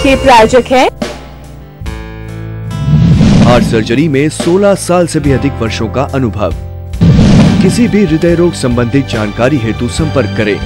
के प्रायोजक है हार्ट सर्जरी में 16 साल से भी अधिक वर्षों का अनुभव। किसी भी हृदय रोग संबंधित जानकारी हेतु संपर्क करें।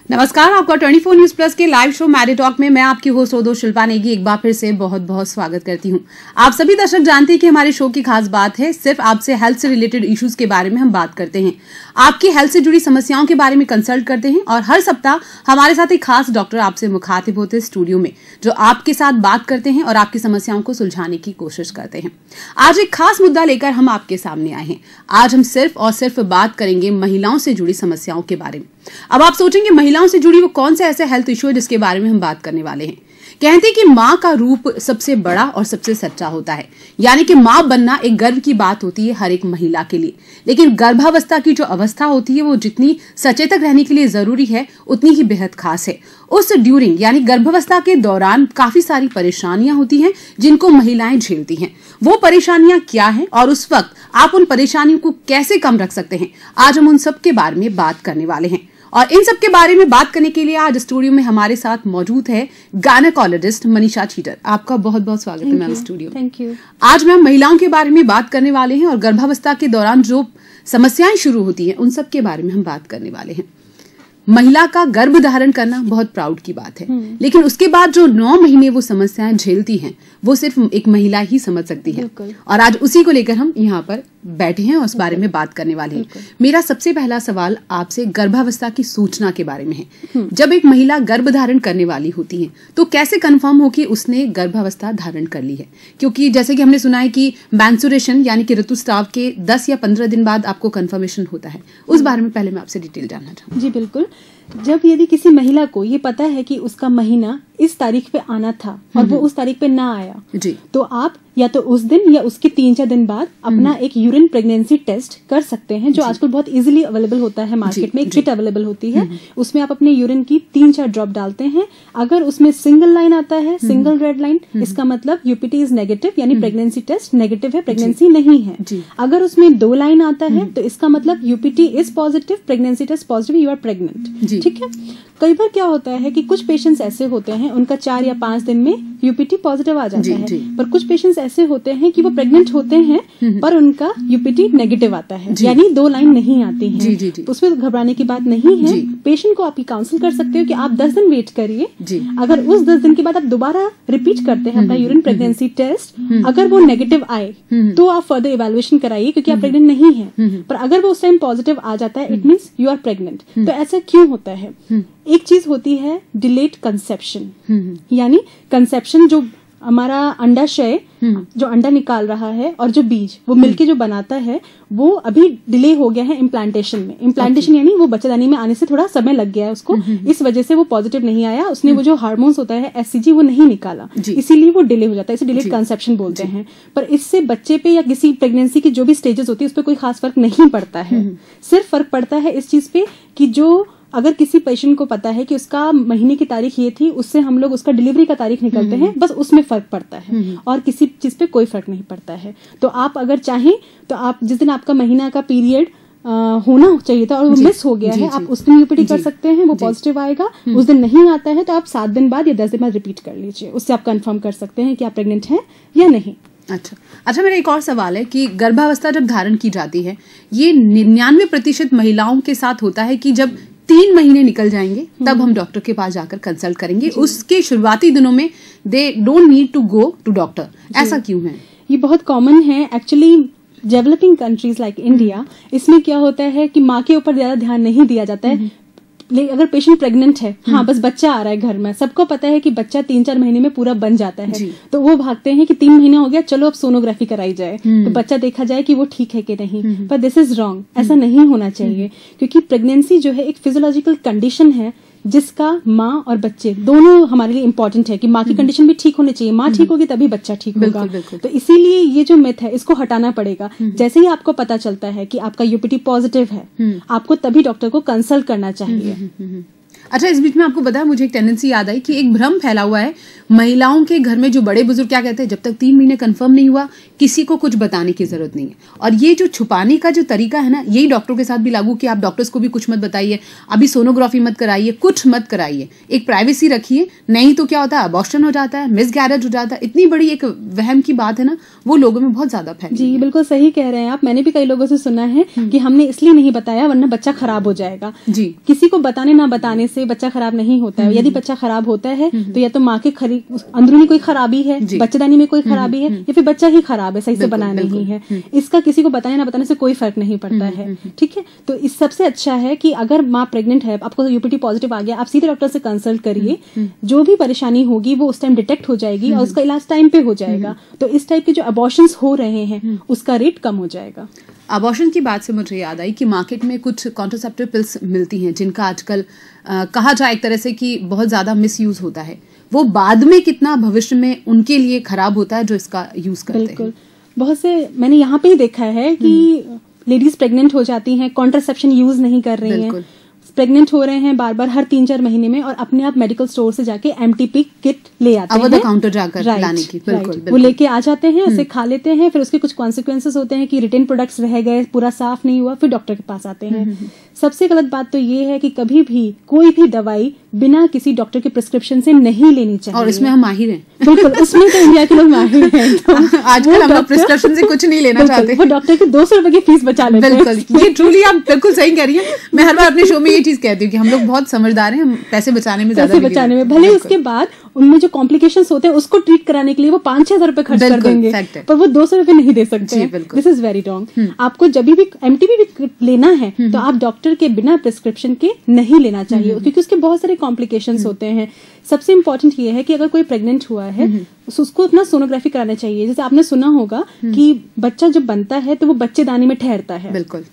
नमस्कार, आपका 24 न्यूज प्लस के लाइव शो मैडी टॉक में मैं आपकी होस्ट ओदो शिल्पा नेगी एक बार फिर से बहुत बहुत स्वागत करती हूं। आप सभी दर्शक जानते हैं कि हमारे शो की खास बात है सिर्फ आपसे हेल्थ से रिलेटेड इश्यूज के बारे में हम बात करते हैं, आपकी हेल्थ से जुड़ी समस्याओं के बारे में कंसल्ट करते हैं और हर सप्ताह हमारे साथ एक खास डॉक्टर आपसे मुखातिब होते हैं स्टूडियो में, जो आपके साथ बात करते हैं और आपकी समस्याओं को सुलझाने की कोशिश करते हैं। आज एक खास मुद्दा लेकर हम आपके सामने आए हैं। आज हम सिर्फ और सिर्फ बात करेंगे महिलाओं से जुड़ी समस्याओं के बारे में। अब आप सोचेंगे महिलाओं से जुड़ी वो कौन से ऐसे हेल्थ इश्यू है जिसके बारे में हम बात करने वाले हैं। कहते हैं कि माँ का रूप सबसे बड़ा और सबसे सच्चा होता है, यानी कि माँ बनना एक गर्व की बात होती है हर एक महिला के लिए। लेकिन गर्भावस्था की जो अवस्था होती है वो जितनी सचेतक रहने के लिए जरूरी है उतनी ही बेहद खास है। उस ड्यूरिंग यानी गर्भावस्था के दौरान काफी सारी परेशानियां होती हैं जिनको महिलाएं झेलती हैं। वो परेशानियां क्या हैं और उस वक्त आप उन परेशानियों को कैसे कम रख सकते हैं, आज हम उन सब के बारे में बात करने वाले हैं। और इन सब के बारे में बात करने के लिए आज स्टूडियो में हमारे साथ मौजूद है गायनेकोलॉजिस्ट मनीषा छीटर। आपका बहुत बहुत स्वागत है मैम स्टूडियो। Thank you. आज मैम महिलाओं के बारे में बात करने वाले हैं और गर्भावस्था के दौरान जो समस्याएं शुरू होती हैं उन सब के बारे में हम बात करने वाले हैं। महिला का गर्भ धारण करना बहुत प्राउड की बात है, लेकिन उसके बाद जो 9 महीने वो समस्याएं झेलती हैं वो सिर्फ एक महिला ही समझ सकती है। और आज उसी को लेकर हम यहाँ पर बैठे हैं और उस बारे में बात करने वाले हैं। मेरा सबसे पहला सवाल आपसे गर्भावस्था की सूचना के बारे में है। जब एक महिला गर्भ धारण करने वाली होती है तो कैसे कंफर्म हो कि उसने गर्भावस्था धारण कर ली है? क्योंकि जैसे कि हमने सुना है कि मेंस्ट्रुएशन यानी कि ऋतुस्राव के 10 या 15 दिन बाद आपको कंफर्मेशन होता है। उस बारे में पहले मैं आपसे डिटेल जानना चाहूँ। जी बिल्कुल। जब यदि किसी महिला को ये पता है कि उसका महीना इस तारीख पे आना था और वो उस तारीख पे ना आया जी, तो आप या तो उस दिन या उसके 3-4 दिन बाद अपना एक यूरिन प्रेगनेंसी टेस्ट कर सकते हैं, जो आजकल बहुत इजीली अवेलेबल होता है मार्केट में। एक किट अवेलेबल होती है, उसमें आप अपने यूरिन की 3-4 ड्रॉप डालते हैं। अगर उसमें सिंगल लाइन आता है, सिंगल रेड लाइन, इसका मतलब यूपीटी इज नेगेटिव, यानी प्रेगनेंसी टेस्ट नेगेटिव है, प्रेगनेंसी नहीं है। अगर उसमें 2 लाइन आता है तो इसका मतलब UPT is positive, pregnancy test positive, you are pregnant. ठीक है। कई बार क्या होता है कि कुछ पेशेंट्स ऐसे होते हैं उनका 4 या 5 दिन में यूपीटी पॉजिटिव आ जाता है, पर कुछ पेशेंट्स ऐसे होते हैं कि वो प्रेग्नेंट होते हैं पर उनका यूपीटी नेगेटिव आता है, यानी 2 लाइन नहीं आती है। तो उसमें घबराने की बात नहीं है। पेशेंट को आप काउंसिल कर सकते हो कि आप 10 दिन वेट करिए। अगर उस 10 दिन के बाद आप दोबारा रिपीट करते हैं अपना यूरिन प्रेगनेंसी टेस्ट, अगर वो नेगेटिव आए तो आप फर्दर इवेल्युएशन कराइए, क्योंकि आप प्रेग्नेंट नहीं है। पर अगर वो उस टाइम पॉजिटिव आ जाता है, it means you are pregnant. तो ऐसा क्यों होता है? एक चीज होती है डिलेड कंसेप्शन, यानी कंसेप्शन जो हमारा अंडाशय जो अंडा निकाल रहा है और जो बीज वो मिलके जो बनाता है वो अभी डिले हो गया है इम्प्लांटेशन में। इम्प्लांटेशन यानी वो बच्चेदानी में आने से थोड़ा समय लग गया है उसको, इस वजह से वो पॉजिटिव नहीं आया, उसने वो जो हार्मोन्स होता है एससीजी वो नहीं निकाला, इसीलिए वो डिले हो जाता है। इसे डिलेड कंसेप्शन बोलते हैं। पर इससे बच्चे पे या किसी प्रेगनेंसी की जो भी स्टेजेस होती है उस पर कोई खास फर्क नहीं पड़ता है। सिर्फ फर्क पड़ता है इस चीज पे कि जो अगर किसी पेशेंट को पता है कि उसका महीने की तारीख ये थी, उससे हम लोग उसका डिलीवरी का तारीख निकलते हैं, बस उसमें फर्क पड़ता है और किसी चीज पे कोई फर्क नहीं पड़ता है। तो आप अगर चाहें तो आप जिस दिन आपका महीना का पीरियड होना चाहिए था और वो मिस हो गया है, आप उस दिन यूपीटी कर सकते हैं, वो पॉजिटिव आएगा। उस दिन नहीं आता है तो आप 7 दिन बाद या 10 दिन बाद रिपीट कर लीजिए, उससे आप कंफर्म कर सकते हैं कि आप प्रेग्नेंट हैं या नहीं। अच्छा, मेरा एक और सवाल है कि गर्भावस्था जब धारण की जाती है, ये 99% महिलाओं के साथ होता है कि जब 3 महीने निकल जाएंगे तब हम डॉक्टर के पास जाकर कंसल्ट करेंगे। उसके शुरुआती दिनों में they don't need to go to doctor. ऐसा क्यों है? ये बहुत कॉमन है actually. Developing countries like India, इसमें क्या होता है कि माँ के ऊपर ज्यादा ध्यान नहीं दिया जाता है। अगर पेशेंट प्रेग्नेंट है, हाँ बस बच्चा आ रहा है घर में, सबको पता है कि बच्चा 3-4 महीने में पूरा बन जाता है, तो वो भागते हैं कि 3 महीना हो गया, चलो अब सोनोग्राफी कराई जाए तो बच्चा देखा जाए कि वो ठीक है कि नहीं। पर दिस इज रॉन्ग, ऐसा नहीं होना चाहिए, क्योंकि प्रेगनेंसी जो है एक फिजियोलॉजिकल कंडीशन है जिसका माँ और बच्चे दोनों हमारे लिए इम्पोर्टेंट है कि माँ की कंडीशन भी ठीक होनी चाहिए। माँ ठीक होगी तभी बच्चा ठीक होगा। तो इसीलिए ये जो मिथ है इसको हटाना पड़ेगा। जैसे ही आपको पता चलता है कि आपका यूपीटी पॉजिटिव है, आपको तभी डॉक्टर को कंसल्ट करना चाहिए। अच्छा, इस बीच में आपको पता है मुझे एक टेंडेंसी याद आई कि एक भ्रम फैला हुआ है महिलाओं के घर में जो बड़े बुजुर्ग क्या कहते हैं, जब तक 3 महीने कंफर्म नहीं हुआ किसी को कुछ बताने की जरूरत नहीं है। और ये जो छुपाने का जो तरीका है ना, यही डॉक्टरों के साथ भी लागू कि आप डॉक्टर्स को भी कुछ मत बताइए, अभी सोनोग्राफी मत कराइए, कुछ मत कराइए, एक प्राइवेसी रखिए, नहीं तो क्या होता है अबॉर्शन हो जाता है, मिसगैरेज हो जाता है। इतनी बड़ी एक वहम की बात है ना, वो लोगों में बहुत ज्यादा फैली। जी बिल्कुल सही कह रहे हैं आप। मैंने भी कई लोगों से सुना है कि हमने इसलिए नहीं बताया वरना बच्चा खराब हो जाएगा। जी, किसी को बताने ना बताने से बच्चा खराब नहीं होता है। यदि बच्चा खराब होता है तो या तो माँ के अंदरूनी कोई खराबी है, बच्चेदानी में कोई खराबी है, या फिर बच्चा ही खराब है, सही से बना नहीं है। इसका किसी को बताने ना बताने से कोई फर्क नहीं पड़ता है। ठीक है, तो इस सबसे अच्छा है कि अगर माँ प्रेग्नेंट है, आपको यूपीटी पॉजिटिव आ गया, आप सीधे डॉक्टर से कंसल्ट करिए। जो भी परेशानी होगी वो उस टाइम डिटेक्ट हो जाएगी और उसका इलाज टाइम पे हो जाएगा। तो इस टाइप के जो अबॉर्शंस हो रहे हैं उसका रेट कम हो जाएगा। अबॉर्शन की बात से मुझे याद आई कि मार्केट में कुछ कॉन्ट्रासेप्टिव पिल्स मिलती हैं जिनका आजकल कहा जाए एक तरह से कि बहुत ज्यादा मिसयूज होता है। वो बाद में कितना भविष्य में उनके लिए खराब होता है जो इसका यूज करते हैं। बिल्कुल, बहुत से मैंने यहाँ पे ही देखा है कि लेडीज प्रेग्नेंट हो जाती हैं, कॉन्ट्रासेप्शन यूज नहीं कर रही हैं, प्रेग्नेंट हो रहे हैं बार बार हर 3-4 महीने में, और अपने आप मेडिकल स्टोर से जाके एमटीपी किट ले आते हैं, काउंटर जाकर लाने की। बिल्कुल, वो लेके आ जाते हैं, उसे खा लेते हैं, फिर उसके कुछ कॉन्सिक्वेंसेस होते हैं कि रिटेन प्रोडक्ट्स रह गए, पूरा साफ नहीं हुआ, फिर डॉक्टर के पास आते हैं। सबसे गलत बात तो ये है कि कभी भी कोई भी दवाई बिना किसी डॉक्टर के प्रिस्क्रिप्शन से नहीं लेनी चाहिए। और इसमें हम माहिर हैं। बिल्कुल, उसमें तो इंडिया के लोग माहिर हैं। तो आजकल हम लोग प्रिस्क्रिप्शन से कुछ नहीं लेना चाहते। वो डॉक्टर के 200 रुपए की फीस बचा लेते हैं। बिल्कुल, ये ट्रूली आप बिल्कुल सही कह रही हैं। मैं हर बार अपने शो में ये चीज कहती हूँ कि हम लोग बहुत समझदार हैं, हम पैसे बचाने में ज्यादा बचाने में, भले उसके बाद उनमें जो कॉम्प्लिकेशंस होते हैं उसको ट्रीट कराने के लिए वो 5-6 हजार रुपए खर्च कर देंगे, पर वो 200 रुपए नहीं दे सकते। This is very wrong. आपको जब भी एमटीपी भी लेना है तो आप डॉक्टर के बिना प्रिस्क्रिप्शन के नहीं लेना चाहिए, क्योंकि उसके बहुत सारे कॉम्प्लिकेशंस होते हैं। सबसे इम्पोर्टेंट ये है कि अगर कोई प्रेग्नेंट हुआ है उसको अपना सोनोग्राफी कराना चाहिए। जैसे आपने सुना होगा कि बच्चा जब बनता है तो वो बच्चेदानी में ठहरता है। बिल्कुल,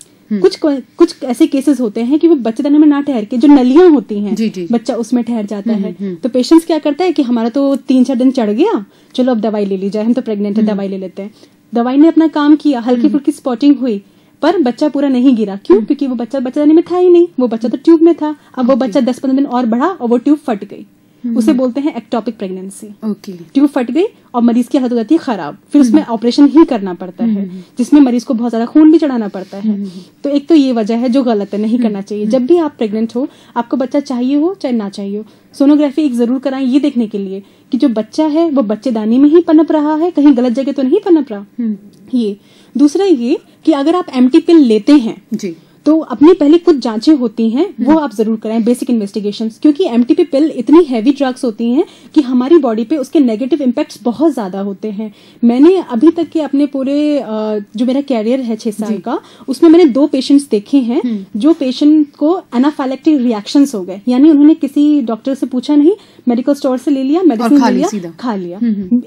कुछ ऐसे केसेस होते हैं कि वो बच्चेदानी में ना ठहर के जो नलियां होती हैं, बच्चा उसमें ठहर जाता है। तो पेशेंट्स क्या करता है कि हमारा तो 3-4 दिन चढ़ गया, चलो अब दवाई ले ली जाए, हम तो प्रेग्नेंट है, दवाई ले लेते हैं। दवाई ने अपना काम किया, हल्की फुल्की स्पॉटिंग हुई, पर बच्चा पूरा नहीं गिरा। क्यों? क्योंकि वो बच्चा बच्चेदानी में था ही नहीं, वो बच्चा तो ट्यूब में था। अब वो बच्चा 10-15 दिन और बढ़ा और वो ट्यूब फट गई, उसे बोलते हैं एक्टोपिक प्रेगनेंसी। ट्यूब फट गई और मरीज की हालत हो जाती है खराब, फिर उसमें ऑपरेशन ही करना पड़ता है, जिसमें मरीज को बहुत ज्यादा खून भी चढ़ाना पड़ता है। तो एक तो ये वजह है जो गलत है, नहीं करना चाहिए। जब भी आप प्रेग्नेंट हो, आपको बच्चा चाहिए हो चाहे ना चाहिए हो, सोनोग्राफी एक जरूर कराएं, ये देखने के लिए कि जो बच्चा है वो बच्चेदानी में ही पनप रहा है, कहीं गलत जगह तो नहीं पनप रहा। ये दूसरा ये कि अगर आप एमटी पिल लेते हैं जी, तो अपनी पहले कुछ जांचें होती हैं, वो आप जरूर कराएं, बेसिक इन्वेस्टिगेशंस, क्योंकि एमटीपी पिल इतनी हैवी ड्रग्स होती हैं कि हमारी बॉडी पे उसके नेगेटिव इम्पैक्ट्स बहुत ज्यादा होते हैं। मैंने अभी तक के अपने पूरे जो मेरा कैरियर है 6 साल का, उसमें मैंने 2 पेशेंट्स देखे हैं जो पेशेंट को एनाफाइलेक्टिक रिएक्शंस हो गए, यानी उन्होंने किसी डॉक्टर से पूछा नहीं, मेडिकल स्टोर से ले लिया, मेडिसिन ले लिया, खा लिया।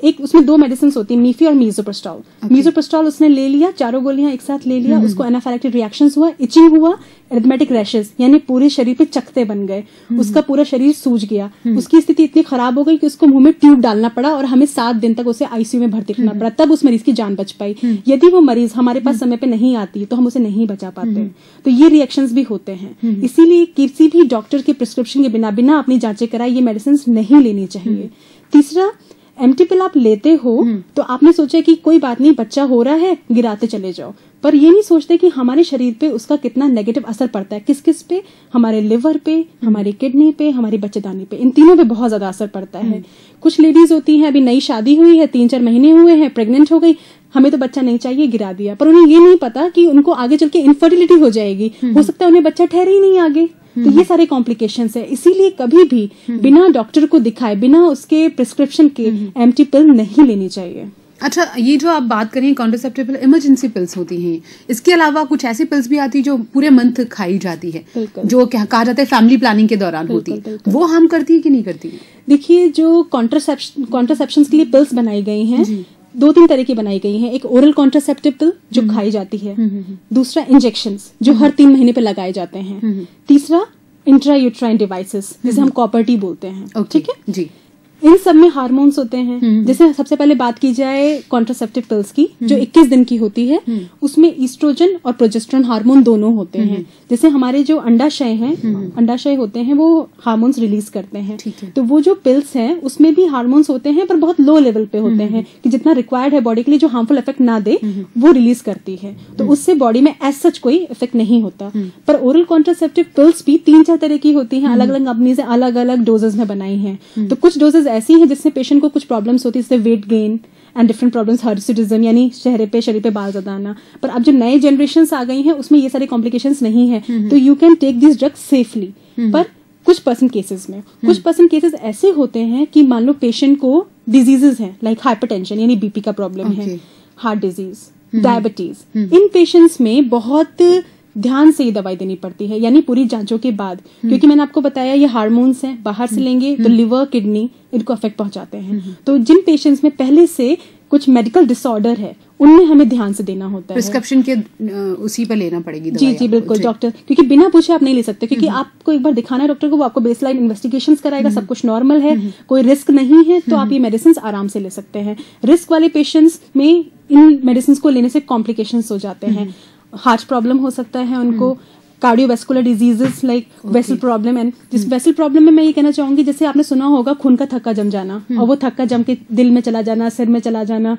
एक उसमें 2 मेडिसिन होती है, मीफी और मीजोप्रेस्टोल। मीजोप्रेस्टोल उसने ले लिया, 4 गोलियां एक साथ ले लिया, उसको एनाफाइलेक्टिक रिएक्शंस हुआ, इचिंग हुआ, एरिथमेटिक रैशेस, यानी पूरे शरीर पे चकते बन गए, उसका पूरा शरीर सूज गया, उसकी स्थिति इतनी खराब हो गई कि उसको मुंह में ट्यूब डालना पड़ा और हमें 7 दिन तक उसे आईसीयू में भर्ती करना पड़ा, तब उस मरीज की जान बच पाई। यदि वो मरीज हमारे पास समय पे नहीं आती तो हम उसे नहीं बचा पाते। तो ये रिएक्शंस भी होते हैं, इसीलिए किसी भी डॉक्टर के प्रिस्क्रिप्शन के बिना अपनी जांचें कराए ये मेडिसिन नहीं लेनी चाहिए। तीसरा, एमटी पिल आप लेते हो तो आपने सोचा कि कोई बात नहीं, बच्चा हो रहा है, गिराते चले जाओ, पर ये नहीं सोचते कि हमारे शरीर पे उसका कितना नेगेटिव असर पड़ता है। किस किस पे? हमारे लिवर पे, हमारी किडनी पे, हमारी बच्चेदानी पे, इन तीनों पे बहुत ज्यादा असर पड़ता है। कुछ लेडीज होती हैं, अभी नई शादी हुई है, 3-4 महीने हुए हैं, प्रेग्नेंट हो गई, हमें तो बच्चा नहीं चाहिए, गिरा दिया, पर उन्हें ये नहीं पता कि उनको आगे चल के इनफर्टिलिटी हो जाएगी, हो सकता है उन्हें बच्चा ठहरे ही नहीं आगे। तो ये सारे कॉम्प्लिकेशंस है, इसीलिए कभी भी बिना डॉक्टर को दिखाए, बिना उसके प्रिस्क्रिप्शन के एमटी पिल नहीं लेनी चाहिए। अच्छा, ये जो आप बात करें कॉन्ट्रासेप्टिव पिल, इमरजेंसी पिल्स होती हैं, इसके अलावा कुछ ऐसी पिल्स भी आती है जो पूरे मंथ खाई जाती है, जो कहा जाता है फैमिली प्लानिंग के दौरान होती है, वो हम करती है कि नहीं करती? देखिए, जो कॉन्ट्रासेप्शन के लिए पिल्स बनाई गई हैं, 2-3 तरह की बनाई गई हैं। एक ओरल कॉन्ट्रासेप्टिव पिल जो खाई जाती है, दूसरा इंजेक्शंस जो हर 3 महीने पे लगाए जाते हैं, तीसरा इंट्रायूट्राइन डिवाइसेस जिसे हम कॉपर टी बोलते हैं। ठीक है जी। इन सब में हार्मोन्स होते हैं। जैसे सबसे पहले बात की जाए कॉन्ट्रासेप्टिव पिल्स की, जो 21 दिन की होती है, उसमें ईस्ट्रोजन और प्रोजेस्टेरोन हार्मोन दोनों होते हैं। जैसे हमारे जो अंडाशय होते हैं वो हार्मोन्स रिलीज करते हैं। तो वो जो पिल्स हैं उसमें भी हार्मोन्स होते हैं, पर बहुत लो लेवल पे होते हैं कि जितना रिक्वायर्ड है बॉडी के लिए, जो हार्मफुल इफेक्ट ना दे वो रिलीज करती है। तो उससे बॉडी में एज सच कोई इफेक्ट नहीं होता। पर ओरल कॉन्ट्रासेप्टिव पिल्स भी 3-4 तरह की होती हैं, अलग अलग कंपनी से अलग अलग डोजेज में बनाई हैं। तो कुछ डोजेज ऐसी हैं जिससे पेशेंट को कुछ प्रॉब्लम्स होती है, जैसे weight gain and different problems, hirsutism यानी शरीर पे बाल ज्यादा आना। पर अब जो नए जनरेशन आ गई हैं उसमें ये सारी कॉम्प्लिकेशंस नहीं है, तो you can take this drug safely. पर कुछ % केसेस में कुछ % केसेस ऐसे होते हैं कि मान लो पेशेंट को डिजीजेस हैं लाइक हाइपरटेंशन यानी बीपी का प्रॉब्लम है, हार्ट डिजीज, डायबिटीज, इन पेशेंट्स में बहुत ध्यान से ये दवाई देनी पड़ती है, यानी पूरी जांचों के बाद, क्योंकि मैंने आपको बताया ये हार्मोन्स हैं, बाहर से लेंगे तो लिवर, किडनी इनको अफेक्ट पहुंचाते हैं। तो जिन पेशेंट्स में पहले से कुछ मेडिकल डिसऑर्डर है उनमें हमें ध्यान से देना होता है। प्रिस्क्रिप्शन के उसी पर लेना पड़ेगी दवाई। जी बिल्कुल डॉक्टर, क्योंकि बिना पूछे आप नहीं ले सकते, क्योंकि आपको एक बार दिखाना है डॉक्टर को, वो आपको बेसलाइन इन्वेस्टिगेशंस कराएगा, सब कुछ नॉर्मल है, कोई रिस्क नहीं है, तो आप ये मेडिसिन आराम से ले सकते हैं। रिस्क वाले पेशेंट्स में इन मेडिसिन को लेने से कॉम्प्लिकेशंस हो जाते हैं, हार्ट प्रॉब्लम हो सकता है उनको, cardiovascular diseases like vessel problem. And जिस वेसल प्रॉब्लम में मैं ये कहना चाहूंगी, जैसे आपने सुना होगा खून का थक्का जम जाना, और वो थक्का जम के दिल में चला जाना, सिर में चला जाना,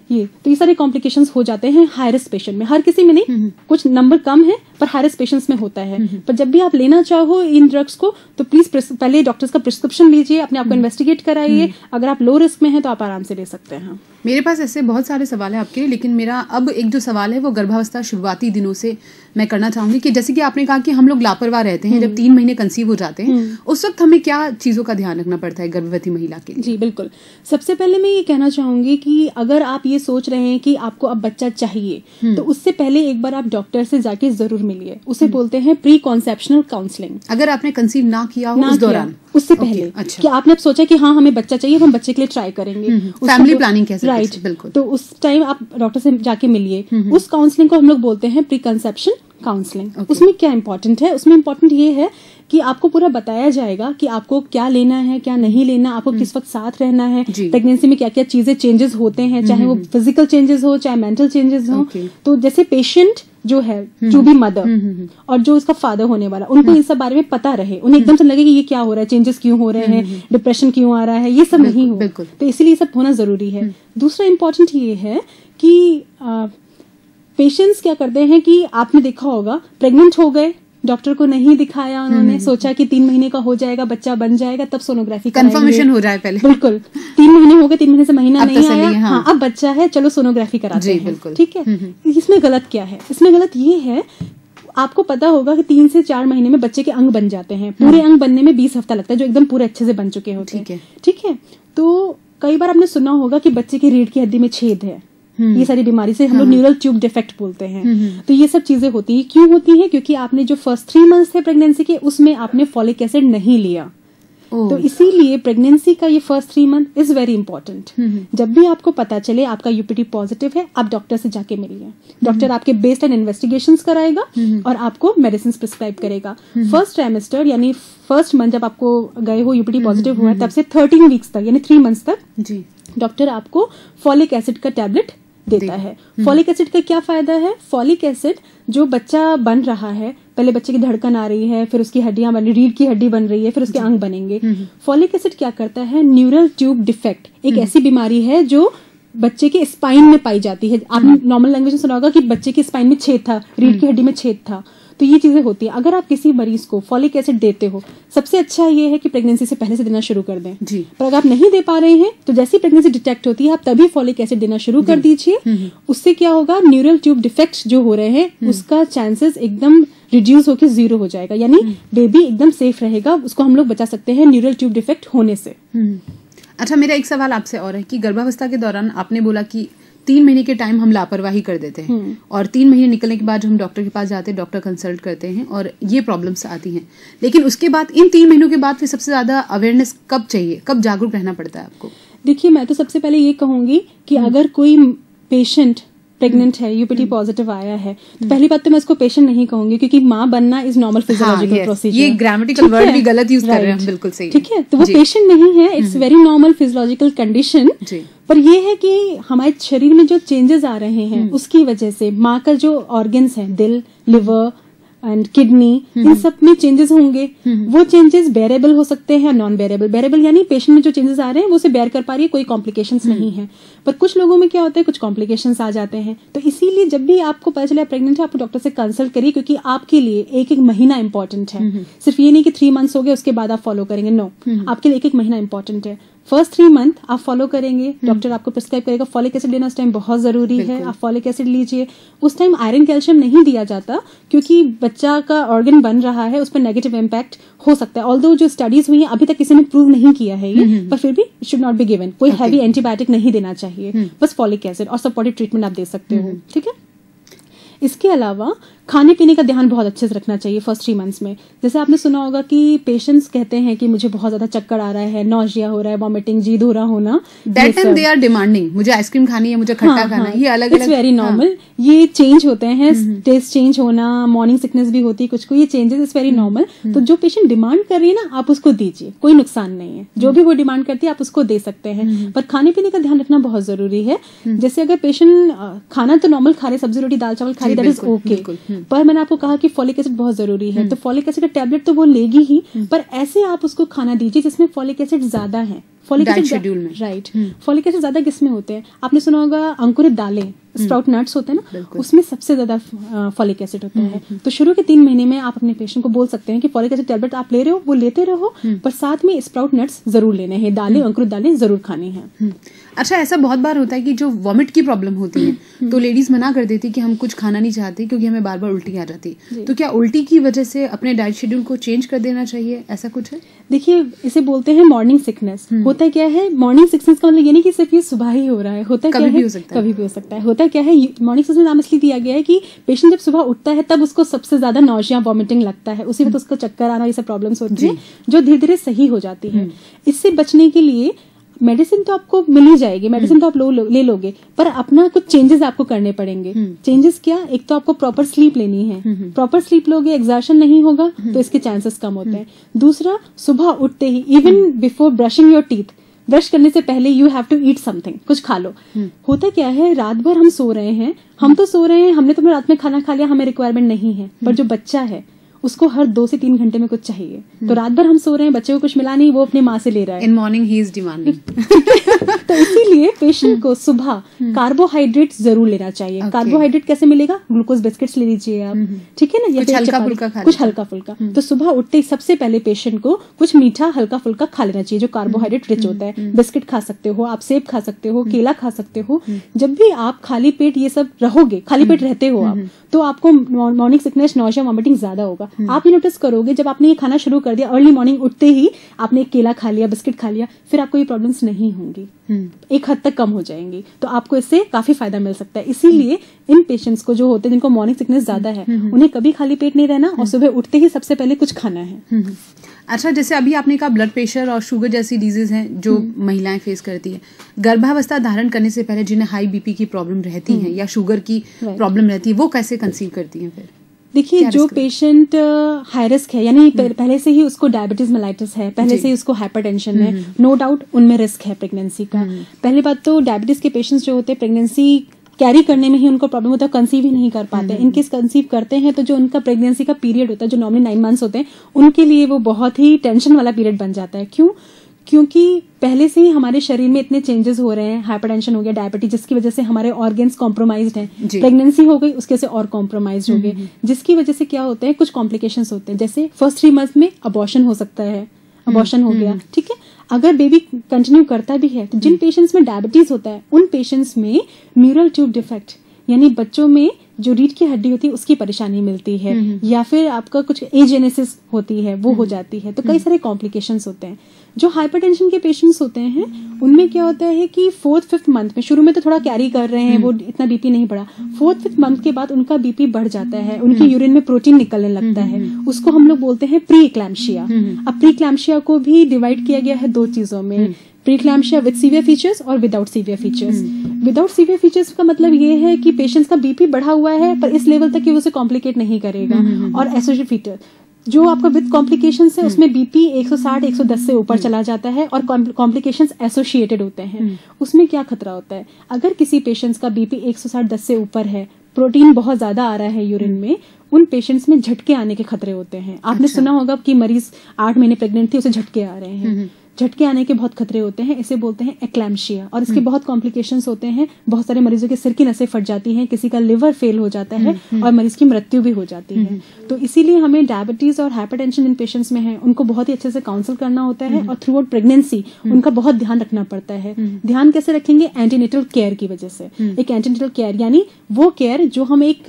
ये सारे कॉम्प्लिकेशंस हो जाते हैं हाई रिस्क पेशेंट में। हर किसी में नहीं, कुछ नंबर कम है, पर हाई रिस्क पेशेंट्स में होता है। पर जब भी आप लेना चाहो इन ड्रग्स को तो प्लीज पहले डॉक्टर्स का प्रिस्क्रिप्शन लीजिए, अपने आप को इन्वेस्टिगेट कराइए। अगर आप लो रिस्क में हैं तो आप आराम से ले सकते हैं। मेरे पास ऐसे बहुत सारे सवाल है आपके, लेकिन मेरा अब एक जो सवाल है वो गर्भावस्था शुरुआती दिनों से मैं करना चाहूंगी कि जैसे कि आपने कहा कि हम लोग लापरवाह रहते हैं जब 3 महीने कंसीव हो जाते हैं, उस वक्त हमें क्या चीजों का ध्यान रखना पड़ता है गर्भवती महिला के लिए? जी बिल्कुल, सबसे पहले मैं ये कहना चाहूंगी कि अगर आप ये सोच रहे हैं कि आपको अब बच्चा चाहिए, तो उससे पहले एक बार आप डॉक्टर से जाके जरूर मिलिए। उसे बोलते हैं प्री कॉन्सेप्शनल काउंसलिंग। अगर आपने कंसीव ना किया हो उस दौरान, उससे पहले कि आपने अब सोचा कि हाँ हमें बच्चा चाहिए, हम बच्चे के लिए ट्राई करेंगे, फैमिली प्लानिंग कैसे, राइट, बिल्कुल। तो उस टाइम आप डॉक्टर से जाके मिलिए। उस काउंसलिंग को हम लोग बोलते हैं प्री कंसेप्शन काउंसलिंग। उसमें क्या इंपॉर्टेंट है? उसमें इंपॉर्टेंट ये है कि आपको पूरा बताया जाएगा कि आपको क्या लेना है, क्या नहीं लेना, आपको किस वक्त साथ रहना है, प्रेगनेंसी में क्या क्या चीजें चेंजेस होते हैं, चाहे वो फिजिकल चेंजेस हो चाहे मेंटल चेंजेस हो। तो जैसे पेशेंट जो है, जो भी मदर और जो उसका फादर होने वाला, उनको इन सब बारे में पता रहे, उन्हें एकदम से लगे कि ये क्या हो रहा है, चेंजेस क्यों हो रहे हैं, डिप्रेशन क्यों आ रहा है, ये सब नहीं हो। तो इसीलिए सब होना जरूरी है। दूसरा इम्पोर्टेंट ये है कि पेशेंट्स क्या करते हैं कि आपने देखा होगा प्रेग्नेंट हो गए, डॉक्टर को नहीं दिखाया, उन्होंने सोचा कि 3 महीने का हो जाएगा, बच्चा बन जाएगा, तब सोनोग्राफी कंफर्मेशन हो जाए पहले। बिल्कुल, 3 महीने हो गए, 3 महीने से महीना नहीं आया, हाँ अब बच्चा है, चलो सोनोग्राफी कराते हैं, ठीक है। इसमें गलत क्या है? इसमें गलत ये है, आपको पता होगा कि 3 से 4 महीने में बच्चे के अंग बन जाते हैं। पूरे अंग बनने में 20 हफ्ता लगता है, जो एकदम पूरे अच्छे से बन चुके होते हैं, ठीक है। तो कई बार आपने सुना होगा कि बच्चे की रीढ़ की हड्डी में छेद है, ये सारी बीमारी से हम लोग न्यूरल ट्यूब डिफेक्ट बोलते हैं। तो ये सब चीजें होती है, क्यों होती है? क्योंकि आपने जो फर्स्ट 3 मंथ्स थे प्रेगनेंसी के, उसमें आपने फॉलिक एसिड नहीं लिया। तो इसीलिए प्रेगनेंसी का ये first 3 month is very important. जब भी आपको पता चले आपका यूपीटी पॉजिटिव है, आप डॉक्टर से जाके मिलिए। डॉक्टर आपके बेस्ड इन्वेस्टिगेशंस कराएगा और आपको मेडिसिन प्रिस्क्राइब करेगा। फर्स्ट ट्राइमेस्टर यानी फर्स्ट मंथ जब आपको गए हो, यूपीटी पॉजिटिव हुआ है, तब से 13 वीक्स तक यानी 3 मंथ्स तक डॉक्टर आपको फॉलिक एसिड का टैबलेट देता है। फॉलिक एसिड का क्या फायदा है? फॉलिक एसिड जो बच्चा बन रहा है, पहले बच्चे की धड़कन आ रही है, फिर उसकी हड्डियां बन रही, रीढ़ की हड्डी बन रही है, फिर उसके अंग बनेंगे। फॉलिक एसिड क्या करता है? न्यूरल ट्यूब डिफेक्ट एक ऐसी बीमारी है जो बच्चे के स्पाइन में पाई जाती है। आपने नॉर्मल लैंग्वेज में सुना होगा कि बच्चे के स्पाइन में छेद था, रीढ़ की हड्डी में छेद था। तो ये चीजें होती है। अगर आप किसी मरीज को फॉलिक एसिड देते हो, सबसे अच्छा ये है कि प्रेगनेंसी से पहले से देना शुरू कर दें। पर अगर आप नहीं दे पा रहे हैं तो जैसे ही प्रेगनेंसी डिटेक्ट होती है, आप तभी फॉलिक एसिड देना शुरू कर दीजिए। उससे क्या होगा? न्यूरल ट्यूब डिफेक्ट्स जो हो रहे हैं उसका चांसेस एकदम रिड्यूस होकर 0 हो जाएगा, यानी बेबी एकदम सेफ रहेगा। उसको हम लोग बचा सकते हैं न्यूरल ट्यूब डिफेक्ट होने से। अच्छा, मेरा एक सवाल आपसे और है कि गर्भावस्था के दौरान आपने बोला कि 3 महीने के टाइम हम लापरवाही कर देते हैं और 3 महीने निकलने के बाद हम डॉक्टर के पास जाते हैं, डॉक्टर कंसल्ट करते हैं और ये प्रॉब्लम्स आती हैं। लेकिन उसके बाद इन 3 महीनों के बाद फिर सबसे ज्यादा अवेयरनेस कब चाहिए, कब जागरूक रहना पड़ता है आपको? देखिए, मैं तो सबसे पहले ये कहूंगी कि अगर कोई पेशेंट प्रेग्नेंट है, यूपीटी पॉजिटिव आया है, तो पहली बात तो मैं इसको पेशेंट नहीं कहूंगी, क्योंकि माँ बनना इज नॉर्मल फिजियोलॉजिकल प्रोसीजर। ये ग्रामेटिकल वर्ड भी गलत यूज कर रहे हैं, बिल्कुल सही, ठीक है। तो वो पेशेंट नहीं है, it's very normal physiological condition. पर ये है कि हमारे शरीर में जो चेंजेस आ रहे हैं उसकी वजह से माँ का जो ऑर्गन्स है, दिल, लिवर एंड किडनी, इन सब में चेंजेस होंगे। वो चेंजेस बेरेबल हो सकते हैं, नॉन बेरेबल। बेरेबल यानी पेशेंट में जो चेंजेस आ रहे हैं वो उसे बेयर कर पा रही है, कोई कॉम्प्लिकेशंस नहीं है। पर कुछ लोगों में क्या होता है, कुछ कॉम्प्लिकेशंस आ जाते हैं। तो इसीलिए जब भी आपको पता चला प्रेग्नेंट है, आप डॉक्टर से कंसल्ट करिए, क्योंकि आपके लिए एक एक महीना इंपॉर्टेंट है। सिर्फ ये नहीं कि 3 मंथ्स हो गए उसके बाद आप फॉलो करेंगे, नो, आपके लिए एक एक महीना इंपॉर्टेंट है। फर्स्ट 3 मंथ आप फॉलो करेंगे, डॉक्टर आपको प्रिस्क्राइब करेगा। फॉलिक एसिड लेना उस टाइम बहुत जरूरी है, आप फॉलिक एसिड लीजिए। उस टाइम आयरन कैल्शियम नहीं दिया जाता, क्योंकि बच्चा का ऑर्गन बन रहा है, उस पर नेगेटिव इम्पैक्ट हो सकता है। ऑल्दो जो स्टडीज हुई है अभी तक किसी ने प्रूव नहीं किया है ये, पर फिर भी शुड नॉट बी गिवन। कोई हैवी एंटीबायोटिक नहीं देना चाहिए, बस फॉलिक एसिड और सपोर्टिव ट्रीटमेंट आप दे सकते हो, ठीक है। इसके अलावा खाने पीने का ध्यान बहुत अच्छे से रखना चाहिए फर्स्ट 3 मंथ्स में। जैसे आपने सुना होगा कि पेशेंट्स कहते हैं कि मुझे बहुत ज्यादा चक्कर आ रहा है, नौजिया हो रहा है, वॉमिटिंग, जी धोरा होना, that time they are demanding, मुझे आइसक्रीम खानी है, मुझे खट्टा खाना है, ये अलग अलग, इट्स वेरी नॉर्मल। ये चेंज होते हैं, टेस्ट चेंज होना, मॉर्निंग सिकनेस भी होती है कुछ को, ये चेंजेस इज वेरी नॉर्मल। तो जो पेशेंट डिमांड कर रही है ना, आप उसको दीजिए, कोई नुकसान नहीं है। जो भी वो डिमांड करती है आप उसको दे सकते हैं, पर खाने पीने का ध्यान रखना बहुत जरूरी है। जैसे अगर पेशेंट खाना तो नॉर्मल खा रहे, सब्जी रोटी दाल चावल खा रही, दैट इज ओके, पर मैंने आपको कहा कि फॉलिक एसिड बहुत जरूरी है, तो फॉलिक एसिड का टैबलेट तो वो लेगी ही, पर ऐसे आप उसको खाना दीजिए जिसमें फॉलिक एसिड ज्यादा है। फॉलिक एसिड शेड्यूल में, राइट, फॉलिक एसिड ज्यादा किसमें होते हैं, आपने सुना होगा अंकुरित दालें, स्प्राउट नट्स होते हैं ना, उसमें सबसे ज्यादा फॉलिक एसिड होता है। तो शुरू के 3 महीने में आप अपने पेशेंट को बोल सकते हैं कि फॉलिक एसिड टैबलेट आप ले रहे हो वो लेते रहो, पर साथ में स्प्राउट नट्स जरूर लेने हैं, दालें, अंकुरित दालें जरूर खानी है। अच्छा, ऐसा बहुत बार होता है कि जो वॉमिट की प्रॉब्लम होती है तो लेडीज मना कर देती कि हम कुछ खाना नहीं चाहती क्योंकि हमें बार बार उल्टी आ जाती, तो क्या उल्टी की वजह से अपने डाइट शेड्यूल को चेंज कर देना चाहिए, ऐसा कुछ है? देखिए, इसे बोलते हैं मॉर्निंग सिकनेस। होता क्या है मॉर्निंग सिकनेस का मतलब ये नहीं कि सिर्फ ये सुबह ही हो रहा है, होता क्या है, कभी भी हो सकता है। होता क्या है, मॉर्निंग सिकनेस नाम इसलिए दिया गया है कि पेशेंट जब सुबह उठता है तब उसको सबसे ज्यादा नौजिया, वॉमिटिंग लगता है, उसी वक्त उसको चक्कर आना, ये सब प्रॉब्लम्स होती है जो धीरे धीरे सही हो जाती है। इससे बचने के लिए मेडिसिन तो आपको मिल ही जाएगी, मेडिसिन तो आप ले लोगे, पर अपना कुछ चेंजेस आपको करने पड़ेंगे। चेंजेस क्या, एक तो आपको प्रॉपर स्लीप लेनी है, प्रॉपर स्लीप लोगे, एग्जर्शन नहीं होगा तो इसके चांसेस कम होते हैं। दूसरा, सुबह उठते ही, even before brushing your teeth, brush करने से पहले you have to eat something, कुछ खा लो। होता क्या है, रात भर हम सो रहे हैं, हमने तो रात में खाना खा लिया, हमें रिक्वायरमेंट नहीं है, पर जो बच्चा है उसको हर 2 से 3 घंटे में कुछ चाहिए। तो रात भर हम सो रहे हैं, बच्चे को कुछ मिला नहीं, वो अपनी माँ से ले रहा है, in morning he is demanding. तो इसीलिए पेशेंट को सुबह कार्बोहाइड्रेट जरूर लेना चाहिए। कार्बोहाइड्रेट कैसे मिलेगा, ग्लूकोज बिस्किट्स ले लीजिए आप, ठीक है ना, या कुछ हल्का फुल्का। तो सुबह उठते ही सबसे पहले पेशेंट को कुछ मीठा हल्का फुल्का खा लेना चाहिए जो कार्बोहाइड्रेट रिच होता है। बिस्किट खा सकते हो आप, सेब खा सकते हो, केला खा सकते हो। जब भी आप खाली पेट ये सब रहोगे, खाली पेट रहते हो आप, तो आपको मॉर्निंग सिकनेस, नौजिया, वॉमिटिंग ज्यादा होगा। आप ये नोटिस करोगे, जब आपने ये खाना शुरू कर दिया, अर्ली मॉर्निंग उठते ही आपने केला खा लिया, बिस्किट खा लिया, फिर आपको ये प्रॉब्लम्स नहीं होंगी, एक हद तक कम हो जाएंगी। तो आपको इससे काफी फायदा मिल सकता है। इसीलिए इन पेशेंट्स को जो होते हैं जिनको मॉर्निंग सिकनेस ज्यादा है, उन्हें कभी खाली पेट नहीं रहना और सुबह उठते ही सबसे पहले कुछ खाना है। अच्छा, जैसे अभी आपने कहा ब्लड प्रेशर और शुगर जैसी डिजीज हैं जो महिलाएं फेस करती है, गर्भावस्था धारण करने से पहले जिन्हें हाई बीपी की प्रॉब्लम रहती है या शुगर की प्रॉब्लम रहती है, वो कैसे कंसीव करती हैं? फिर देखिए, जो पेशेंट हाई रिस्क है, यानी पहले से ही उसको डायबिटीज मेलाइटिस है, पहले से ही उसको हाइपरटेंशन है, नो डाउट उनमें रिस्क है प्रेगनेंसी का। पहली बात तो डायबिटीज के पेशेंट्स जो होते हैं, प्रेगनेंसी कैरी करने में ही उनको प्रॉब्लम होता है, कंसीव ही नहीं कर पाते। इनकेस कंसीव करते हैं तो जो उनका प्रेगनेंसी का पीरियड होता है, जो नॉर्मली 9 मंथ्स होते हैं, उनके लिए वो बहुत ही टेंशन वाला पीरियड बन जाता है। क्यों? क्योंकि पहले से ही हमारे शरीर में इतने चेंजेस हो रहे हैं, हाइपरटेंशन हो गया, डायबिटीज, जिसकी वजह से हमारे ऑर्गन्स कॉम्प्रोमाइज्ड हैं। प्रेगनेंसी हो गई, उसके से और कॉम्प्रोमाइज हो गए, जिसकी वजह से क्या होते हैं, कुछ कॉम्प्लिकेशंस होते हैं। जैसे फर्स्ट 3 मंथ में अबॉर्शन हो सकता है, अबॉर्शन हो गया, ठीक है। अगर बेबी कंटिन्यू करता भी है, तो जिन पेशेंट्स में डायबिटीज होता है, उन पेशेंट्स में न्यूरल ट्यूब डिफेक्ट, यानी बच्चों में जो रीढ़ की हड्डी होती है उसकी परेशानी मिलती है, या फिर आपका कुछ एजेनेसिस होती है, वो हो जाती है। तो कई सारे कॉम्प्लिकेशंस होते हैं। जो हाइपरटेंशन के पेशेंट्स होते हैं उनमें क्या होता है कि 4th-5th मंथ में, शुरू में तो थोड़ा कैरी कर रहे हैं, वो इतना बीपी नहीं बढ़ा, 4th-5th मंथ के बाद उनका बीपी बढ़ जाता है, उनकी यूरिन में प्रोटीन निकलने लगता है, उसको हम लोग बोलते हैं प्री इक्लैम्शिया। अब प्री इक्लैम्शिया को भी डिवाइड किया गया है 2 चीजों में, प्री इक्लैम्शिया विद सीवियर फीचर्स और without severe features. Without severe features का मतलब ये है कि पेशेंट्स का बीपी बढ़ा हुआ है पर इस लेवल तक कि वो उसे कॉम्प्लिकेट नहीं करेगा, और एसोसिएटेड फीचर जो आपका विद कॉम्प्लिकेशंस है उसमें बीपी 160-110 से ऊपर चला जाता है और कॉम्प्लिकेशंस एसोसिएटेड होते हैं। उसमें क्या खतरा होता है, अगर किसी पेशेंट्स का बीपी 160-10 से ऊपर है, प्रोटीन बहुत ज्यादा आ रहा है यूरिन में, उन पेशेंट्स में झटके आने के खतरे होते हैं। आपने सुना होगा कि मरीज 8 महीने प्रेग्नेंट थी, उसे झटके आ रहे हैं, झटके आने के बहुत खतरे होते हैं, इसे बोलते हैं एक्लैम्शिया, और इसके बहुत कॉम्प्लिकेशंस होते हैं। बहुत सारे मरीजों के सिर की नसें फट जाती हैं, किसी का लिवर फेल हो जाता है और मरीज की मृत्यु भी हो जाती है। तो इसीलिए हमें डायबिटीज और हाइपरटेंशन जिन पेशेंट्स में है उनको बहुत ही अच्छे से काउंसिल करना होता है, और थ्रू आउट प्रेगनेंसी उनका बहुत ध्यान रखना पड़ता है। ध्यान कैसे रखेंगे, एंटीनेटल केयर की वजह से। एक एंटीनेटल केयर यानी वो केयर जो हम एक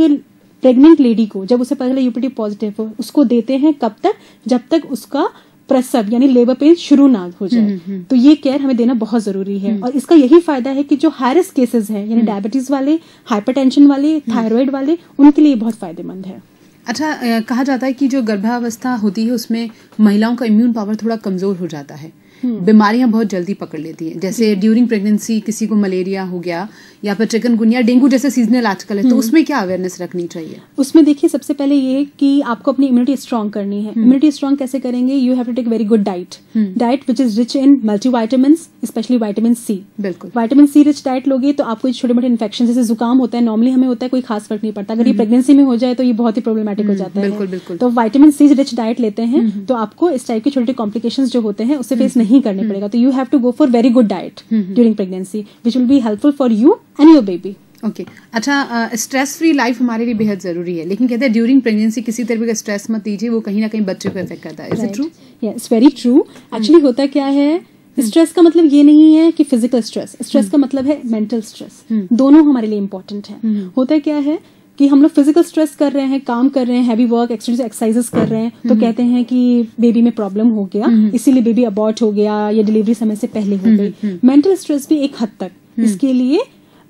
प्रेग्नेंट लेडी को, जब उसे पता चला यूपीटी पॉजिटिव हो, उसको देते हैं कब तक, जब तक उसका प्रसव यानी लेबर पेन शुरू ना हो जाए। तो ये केयर हमें देना बहुत जरूरी है, और इसका यही फायदा है कि जो हाई रिस्क केसेस हैं यानी डायबिटीज वाले, हाइपरटेंशन वाले, थायराइड वाले, उनके लिए बहुत फायदेमंद है। अच्छा, कहा जाता है कि जो गर्भावस्था होती है उसमें महिलाओं का इम्यून पावर थोड़ा कमजोर हो जाता है, बीमारियां बहुत जल्दी पकड़ लेती हैं, जैसे ड्यूरिंग प्रेगनेंसी किसी को मलेरिया हो गया या फिर चिकनगुनिया, डेंगू जैसे सीजनल आजकल है, तो उसमें क्या अवेयरनेस रखनी चाहिए? उसमें देखिए, सबसे पहले ये कि आपको अपनी इम्यूनिटी स्ट्रांग करनी है। इम्यूनिटी स्ट्रांग कैसे करेंगे, you have to take very good diet which is rich in multivitamins, specially vitamin C. बिल्कुल, विटामिन सी रिच डाइट लोगे तो आपको छोटे मोटे इन्फेक्शन जैसे जुकाम होता है, नॉर्मली हमें होता है, कोई खास फर्क नहीं पड़ता, अगर ये प्रेगनेंसी में हो जाए तो ये बहुत ही प्रॉब्लमेटिक हो जाता है। बिल्कुल बिल्कुल। तो विटामिन सी रिच डाइट लेते हैं तो आपको इस टाइप के छोटे कॉम्प्लिकेशंस जो होते हैं उससे फेस नहीं करने पड़ेगा। तो you have to go for very good diet during pregnancy which will be helpful for you and your baby. Okay, अच्छा, स्ट्रेस फ्री लाइफ हमारे लिए बेहद जरूरी है, लेकिन कहते हैं ड्यूरिंग प्रेगनेंसी किसी तरह का स्ट्रेस मत दीजिए, वो कहीं ना कहीं बच्चे को इफेक्ट करता है। Is it true? It's very true. Actually होता क्या है, स्ट्रेस का मतलब ये नहीं है कि फिजिकल स्ट्रेस, स्ट्रेस का मतलब है मेंटल स्ट्रेस। दोनों हमारे लिए इंपॉर्टेंट है। होता क्या है कि हम लोग फिजिकल स्ट्रेस कर रहे हैं, काम कर रहे हैं, हैवी वर्क, एक्सरसाइजेस कर रहे हैं, तो कहते हैं कि बेबी में प्रॉब्लम हो गया, इसीलिए बेबी अबॉर्ट हो गया या डिलीवरी समय से पहले हो गई। मेंटल स्ट्रेस भी एक हद तक इसके लिए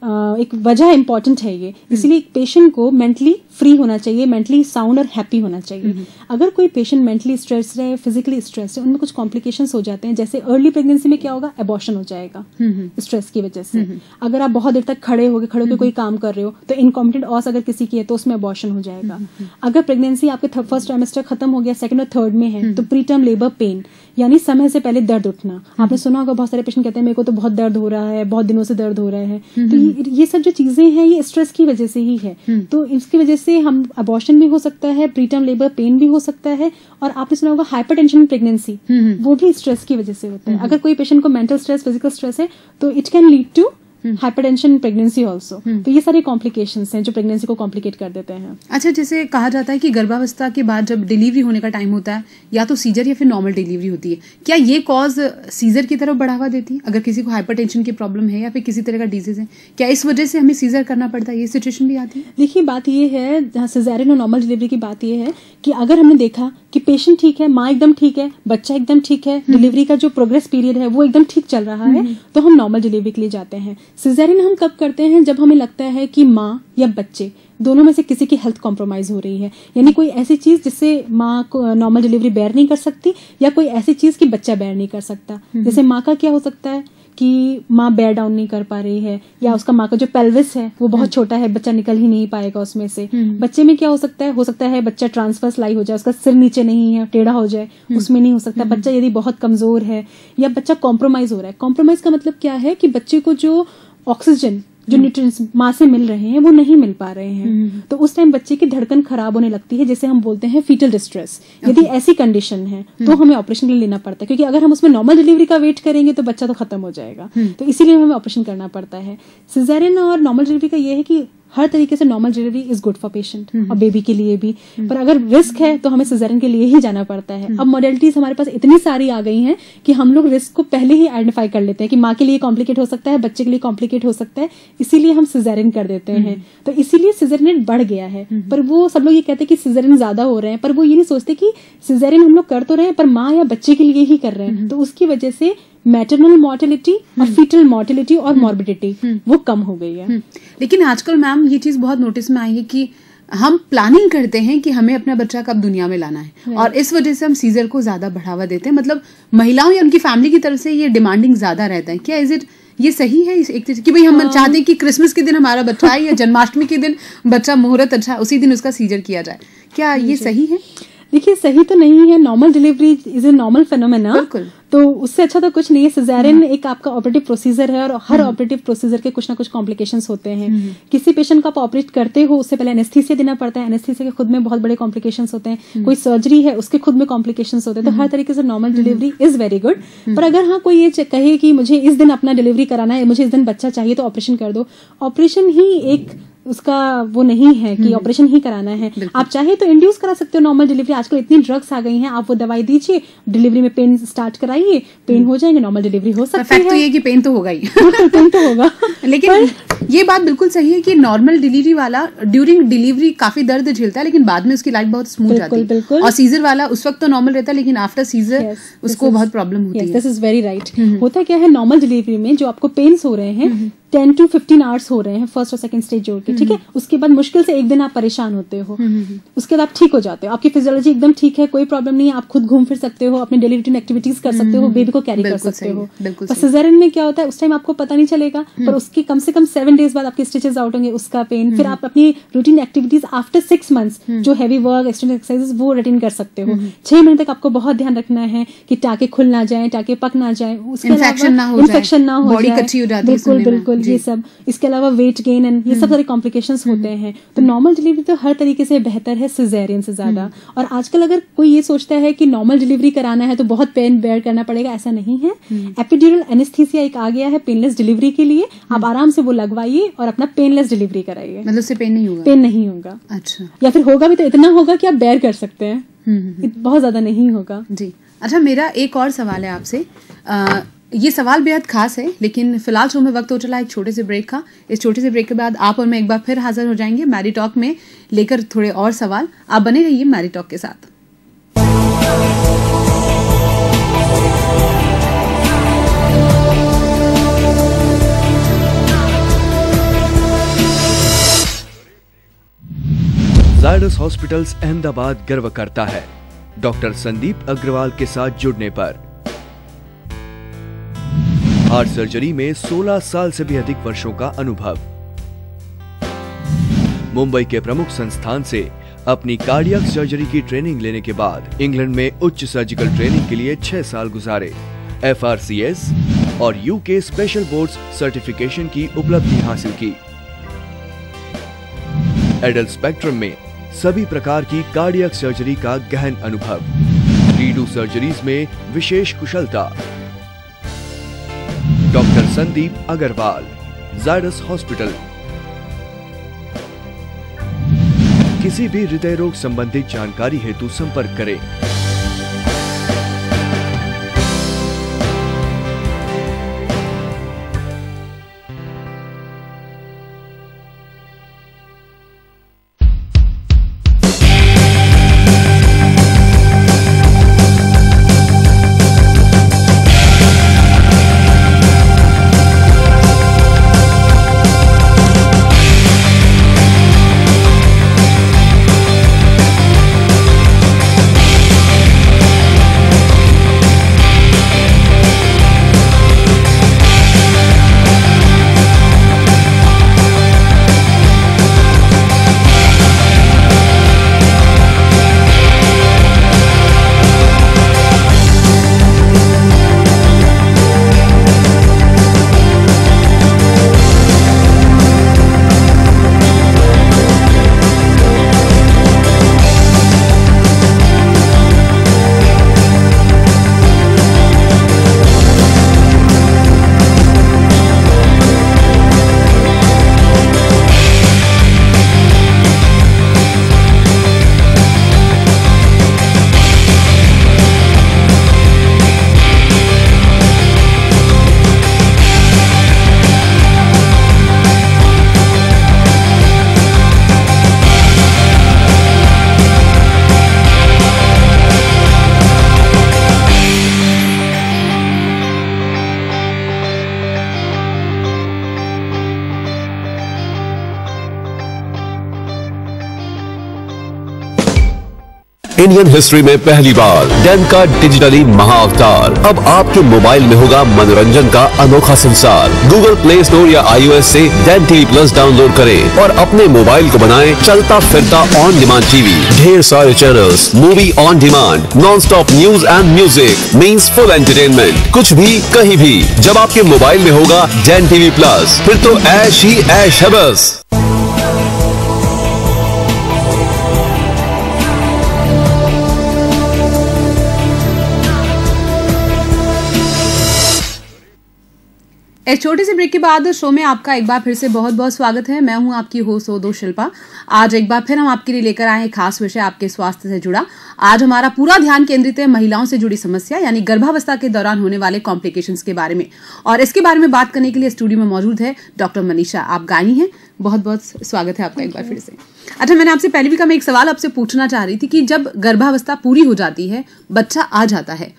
एक वजह इंपॉर्टेंट है ये, इसलिए एक पेशेंट को मेंटली फ्री होना चाहिए, मेंटली साउंड और हैप्पी होना चाहिए। अगर कोई पेशेंट मेंटली स्ट्रेस है, फिजिकली स्ट्रेस है, उनमें कुछ कॉम्प्लिकेशंस हो जाते हैं, जैसे अर्ली प्रेगनेंसी में क्या होगा, एबॉर्शन हो जाएगा स्ट्रेस की वजह से। अगर आप बहुत देर तक खड़े होकर कोई काम कर रहे हो तो इनकॉम्पिटेंट ऑस अगर किसी की है तो उसमें एबॉर्शन हो जाएगा। अगर प्रेगनेंसी आपके फर्स्ट ट्राइमेस्टर खत्म हो गया, सेकंड और थर्ड में है, तो प्री टर्म लेबर पेन यानी समय से पहले दर्द उठना। आपने सुना होगा बहुत सारे पेशेंट कहते हैं मेरे को तो बहुत दर्द हो रहा है, बहुत दिनों से दर्द हो रहा है। तो ये सब जो चीजें हैं ये स्ट्रेस की वजह से ही है। तो इसकी वजह से हम अबॉर्शन भी हो सकता है, प्रीटर्म लेबर पेन भी हो सकता है, और आपने सुना होगा हाइपरटेंशन प्रेगनेंसी, वो भी स्ट्रेस की वजह से होता है। अगर कोई पेशेंट को मेंटल स्ट्रेस, फिजिकल स्ट्रेस है तो it can lead to hypertension pregnancy also. तो ये सारे कॉम्प्लिकेशंस हैं जो प्रेगनेंसी को कॉम्प्लिकेट कर देते हैं। अच्छा, जैसे कहा जाता है कि गर्भावस्था के बाद जब डिलीवरी होने का टाइम होता है, या तो सीजर या फिर नॉर्मल डिलीवरी होती है, क्या ये कॉज सीजर की तरफ बढ़ावा देती है? अगर किसी को हाइपरटेंशन की प्रॉब्लम है या फिर किसी तरह का डिजीज है, क्या इस वजह से हमें सीजर करना पड़ता है? ये सिचुएशन भी आती है? देखिए, बात ये है, जहाँ सिजेरियन और नॉर्मल डिलीवरी की बात ये है कि अगर हमने देखा कि पेशेंट ठीक है, माँ एकदम ठीक है, बच्चा एकदम ठीक है, डिलीवरी का जो प्रोग्रेस पीरियड है वो एकदम ठीक चल रहा है, तो हम नॉर्मल डिलीवरी के लिए जाते हैं। सिजेरियन हम कब करते हैं? जब हमें लगता है कि माँ या बच्चे दोनों में से किसी की हेल्थ कॉम्प्रोमाइज हो रही है, यानी कोई ऐसी चीज जिससे माँ को नॉर्मल डिलीवरी बेयर नहीं कर सकती, या कोई ऐसी चीज कि बच्चा बेयर नहीं कर सकता। जैसे माँ का क्या हो सकता है कि माँ बेयर डाउन नहीं कर पा रही है, या उसका माँ का जो पेल्विस है वो बहुत छोटा है, बच्चा निकल ही नहीं पाएगा उसमें से। बच्चे में क्या हो सकता है बच्चा ट्रांसवर्स लाई हो जाए, उसका सिर नीचे नहीं है, टेढ़ा हो जाए, उसमें नहीं हो सकता। बच्चा यदि बहुत कमजोर है या बच्चा कॉम्प्रोमाइज हो रहा है। कॉम्प्रोमाइज का मतलब क्या है कि बच्चे को जो ऑक्सीजन, जो न्यूट्रिएंट्स माँ से मिल रहे हैं वो नहीं मिल पा रहे हैं, तो उस टाइम बच्चे की धड़कन खराब होने लगती है, जिसे हम बोलते हैं फीटल डिस्ट्रेस। यदि ऐसी कंडीशन है तो हमें ऑपरेशन के लिए लेना पड़ता है, क्योंकि अगर हम उसमें नॉर्मल डिलीवरी का वेट करेंगे तो बच्चा तो खत्म हो जाएगा, तो इसीलिए हमें ऑपरेशन करना पड़ता है। सिजेरियन और नॉर्मल डिलीवरी का ये है कि हर तरीके से normal delivery is good for patient और बेबी के लिए भी। पर अगर रिस्क है तो हमें सिजेरियन के लिए ही जाना पड़ता है। अब मॉडलिटीज हमारे पास इतनी सारी आ गई हैं कि हम लोग रिस्क को पहले ही आइडेंटिफाई कर लेते हैं कि माँ के लिए कॉम्प्लिकेट हो सकता है, बच्चे के लिए कॉम्प्लिकेट हो सकता है, इसीलिए हम सिजेरियन कर देते हैं। तो इसीलिए सिजेरियन रेट बढ़ गया है। पर वो सब लोग ये कहते हैं कि सिजेरियन ज्यादा हो रहे हैं, पर वो ये नहीं सोचते कि सिजेरियन हम लोग कर तो रहे हैं पर माँ या बच्चे के लिए ही कर रहे हैं। तो उसकी वजह से मैटरनल मॉर्टेलिटी और फीटल मॉर्टेलिटी और मॉर्बिडिटी वो कम हो गई है। लेकिन आजकल मैम ये चीज बहुत नोटिस में आई है कि हम प्लानिंग करते हैं कि हमें अपना बच्चा कब दुनिया में लाना है और इस वजह से हम सीजर को ज्यादा बढ़ावा देते हैं। मतलब महिलाओं या उनकी फैमिली की तरफ से ये डिमांडिंग ज्यादा रहता है। क्या इज इट ये सही है एक चीज कि भाई हम चाहते हैं कि क्रिसमस के दिन हमारा बच्चा आए या जन्माष्टमी के दिन बच्चा मुहूर्त अच्छा उसी दिन उसका सीजर किया जाए, क्या ये सही है? देखिए सही तो नहीं है। Normal delivery is a normal phenomena, तो उससे अच्छा तो कुछ नहीं है। सिजेरियन एक आपका ऑपरेटिव प्रोसीजर है और हर ऑपरेटिव प्रोसीजर के कुछ ना कुछ कॉम्प्लिकेशंस होते हैं। किसी पेशेंट को आप ऑपरेट करते हो उससे पहले एनेस्थीसिया देना पड़ता है, एनेस्थीसिया के खुद में बहुत बड़े कॉम्प्लिकेशंस होते हैं। कोई सर्जरी है उसके खुद में कॉम्प्लिकेशंस होते हैं। तो हर तरीके से normal delivery is very good. पर अगर हाँ कोई ये कहे कि मुझे इस दिन अपना डिलीवरी कराना है, मुझे इस दिन बच्चा चाहिए तो ऑपरेशन कर दो, ऑपरेशन ही एक उसका वो नहीं है कि ऑपरेशन ही कराना है। आप चाहे तो इंड्यूस करा सकते हो नॉर्मल डिलीवरी। आजकल इतनी ड्रग्स आ गई हैं, आप वो दवाई दीजिए, डिलीवरी में पेन स्टार्ट कराइए, पेन हो जाएंगे, नॉर्मल डिलीवरी हो सकती है। तो ये कि पेन तो होगा ही पेन तो होगा। लेकिन ये बात बिल्कुल सही है कि नॉर्मल डिलीवरी वाला ड्यूरिंग डिलीवरी काफी दर्द झेलता है लेकिन बाद में उसकी लाइफ बहुत स्मूथ जाती है, और सीजर वाला उस वक्त तो नॉर्मल रहता है लेकिन आफ्टर सीजर उसको बहुत प्रॉब्लम होती है। This is very right. होता क्या है नॉर्मल डिलीवरी में जो आपको पेन्स हो रहे हैं 10 to 15 आवर्स हो रहे हैं फर्स्ट और सेकंड स्टेज जोड़ के, ठीक है। उसके बाद मुश्किल से एक दिन आप परेशान होते हो, उसके बाद आप ठीक हो जाते हो, आपकी फिजियोलॉजी एकदम ठीक है, कोई प्रॉब्लम नहीं है, आप खुद घूम फिर सकते हो, अपने डेली रूटीन एक्टिविटीज कर सकते हो, बेबी को कैरी कर सकते हो। पर सिजेरियन में क्या होता है उस टाइम आपको पता नहीं चलेगा, पर उसके कम से कम 7 डेज बाद आपके स्टिचेस आउट होंगे, उसका पेन, फिर आप अपनी रूटीन एक्टिविटीज आफ्टर 6 मंथ्स जो हैवी वर्क एक्सटेंडेड एक्सरसाइजेस वो रूटीन कर सकते हो। 6 महीने तक आपको बहुत ध्यान रखना है कि टाके खुल ना जाए, टाके पक ना जाए, इन्फेक्शन ना हो जाए, बिल्कुल बिल्कुल ये सब। इसके अलावा वेट गेन एंड ये सब सारे कॉम्प्लिकेशंस होते हैं। तो नॉर्मल डिलीवरी तो हर तरीके से बेहतर है सिजेरियन से ज्यादा। और आजकल अगर कोई ये सोचता है कि नॉर्मल डिलीवरी कराना है तो बहुत पेन बेयर करना पड़ेगा, ऐसा नहीं है। एपिड्यूरल एनेस्थीसिया एक आ गया है पेनलेस डिलीवरी के लिए, आप आराम से वो लगवाइए और अपना पेनलेस डिलीवरी कराइए। मतलब उससे पेन नहीं होगा? पेन नहीं होगा। अच्छा। या फिर होगा भी तो इतना होगा कि आप बेयर कर सकते हैं, बहुत ज्यादा नहीं होगा। जी अच्छा, मेरा एक और सवाल है आपसे। ये सवाल बेहद खास है लेकिन फिलहाल शो में वक्त हो चला एक छोटे से ब्रेक का। इस छोटे से ब्रेक के बाद आप और मैं एक बार फिर हाजिर हो जाएंगे मैरी टॉक में लेकर थोड़े और सवाल। आप बने रहिए मैरी टॉक के साथ। जायडस हॉस्पिटल्स अहमदाबाद गर्व करता है डॉक्टर संदीप अग्रवाल के साथ जुड़ने पर। हार्ट सर्जरी में 16 साल से भी अधिक वर्षों का अनुभव। मुंबई के प्रमुख संस्थान से अपनी कार्डियक सर्जरी की ट्रेनिंग लेने के बाद इंग्लैंड में उच्च सर्जिकल ट्रेनिंग के लिए 6 साल गुजारे। FRCS और UK स्पेशल बोर्ड्स सर्टिफिकेशन की उपलब्धि हासिल की। एडल्ट स्पेक्ट्रम में सभी प्रकार की कार्डियक सर्जरी का गहन अनुभव। रीडू सर्जरीज में विशेष कुशलता। Doctor Sandeep Agarwal, Zydus hospital. किसी भी हृदय रोग संबंधित जानकारी हेतु संपर्क करें। इंडियन हिस्ट्री में पहली बार डैन का डिजिटली महाअवतार अब आपके मोबाइल में होगा मनोरंजन का अनोखा संसार। गूगल प्ले स्टोर या iOS से डैन TV Plus डाउनलोड करें और अपने मोबाइल को बनाएं चलता फिरता ऑन डिमांड टीवी। ढेर सारे channels, movie on demand, non stop news and music means full entertainment. कुछ भी कहीं भी जब आपके मोबाइल में होगा डैन TV Plus, फिर तो ऐश ही ऐश है बस। इस छोटे से ब्रेक के बाद शो में आपका एक बार फिर से बहुत बहुत स्वागत है। मैं हूं आपकी होस्ट ओदो शिल्पा। आज एक बार फिर हम आपके लिए लेकर आए हैं खास विषय आपके स्वास्थ्य से जुड़ा। आज हमारा पूरा ध्यान केंद्रित है महिलाओं से जुड़ी समस्या यानी गर्भावस्था के दौरान होने वाले कॉम्प्लिकेशंस के बारे में, और इसके बारे में बात करने के लिए स्टूडियो में मौजूद है डॉक्टर मनीषा। आप गायनी हैं, बहुत बहुत स्वागत है आपका एक बार फिर से। अच्छा, मैंने आपसे पहले भी कहा, मैं एक सवाल आपसे पूछना चाह रही थी कि जब गर्भावस्था पूरी हो जाती है, बच्चा आ जाता है,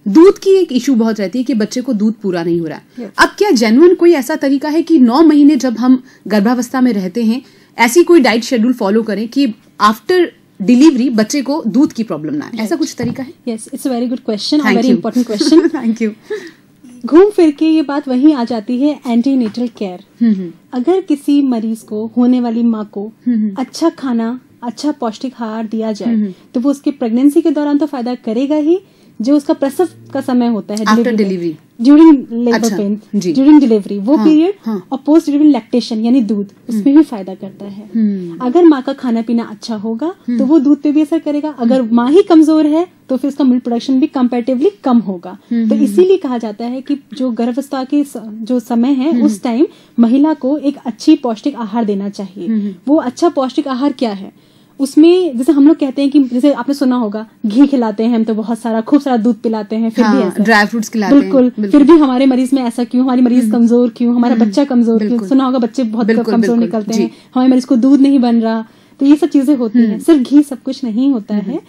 दूध की एक इशू बहुत रहती है कि बच्चे को दूध पूरा नहीं हो रहा है। अब क्या जेन्युइन कोई ऐसा तरीका है कि 9 महीने जब हम गर्भावस्था में रहते हैं, ऐसी कोई डाइट शेड्यूल फॉलो करें कि आफ्टर डिलीवरी बच्चे को दूध की प्रॉब्लम ना आए? ऐसा कुछ तरीका है? Yes, it's a very good question, very important question. Thank you. घूम फिर के ये बात वहीं आ जाती है एंटीनेटल केयर। अगर किसी मरीज को, होने वाली माँ को अच्छा खाना, अच्छा पौष्टिक आहार दिया जाए तो वो उसके प्रेगनेंसी के दौरान तो फायदा करेगा ही, जो उसका प्रसव का समय होता है after delivery, during labour pain, during delivery, वो पीरियड और पोस्ट डिलीवरी लैक्टेशन यानी दूध, उसमें भी फायदा करता है। अगर माँ का खाना पीना अच्छा होगा तो वो दूध पे भी असर करेगा। अगर माँ ही कमजोर है तो फिर उसका मिल्क प्रोडक्शन भी कंपैरेटिवली कम होगा। तो इसीलिए कहा जाता है कि जो गर्भावस्था के जो समय है उस टाइम महिला को एक अच्छी पौष्टिक आहार देना चाहिए। वो अच्छा पौष्टिक आहार क्या है? उसमें जैसे हम लोग कहते हैं कि जैसे आपने सुना होगा घी खिलाते हैं हम, तो बहुत सारा खूब सारा दूध पिलाते हैं, फिर भी ऐसा ड्राई फ्रूट्स खिलाते हैं, बिल्कुल, फिर भी हमारे मरीज में ऐसा क्यों? हमारी मरीज कमजोर क्यों? हमारा बच्चा कमजोर क्यों? सुना होगा बच्चे बहुत कमजोर निकलते हैं, हमारे मरीज को दूध नहीं बन रहा। तो ये सब चीजें होती हैं। सिर्फ घी सब कुछ नहीं होता है।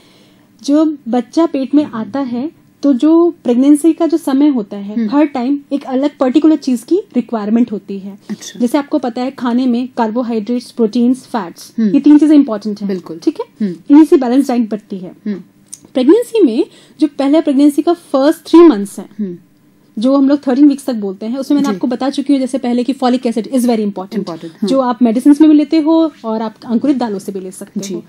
जो बच्चा पेट में आता है तो जो प्रेगनेंसी का जो समय होता है, हर टाइम एक अलग पर्टिकुलर चीज की रिक्वायरमेंट होती है। अच्छा। जैसे आपको पता है खाने में कार्बोहाइड्रेट्स, प्रोटीन्स, फैट्स, ये 3 चीजें इंपॉर्टेंट है। बिल्कुल, ठीक है। इन्हीं से बैलेंस डाइट बढ़ती है। प्रेगनेंसी में जो पहले प्रेगनेंसी का फर्स्ट 3 मंथ्स है, जो हम लोग 13 वीक्स तक बोलते हैं, उसमें मैंने आपको बता चुकी हूँ जैसे पहले कि folic acid is very important, जो आप मेडिसिन में भी लेते हो और आप अंकुरित दालों से भी ले सकते हो।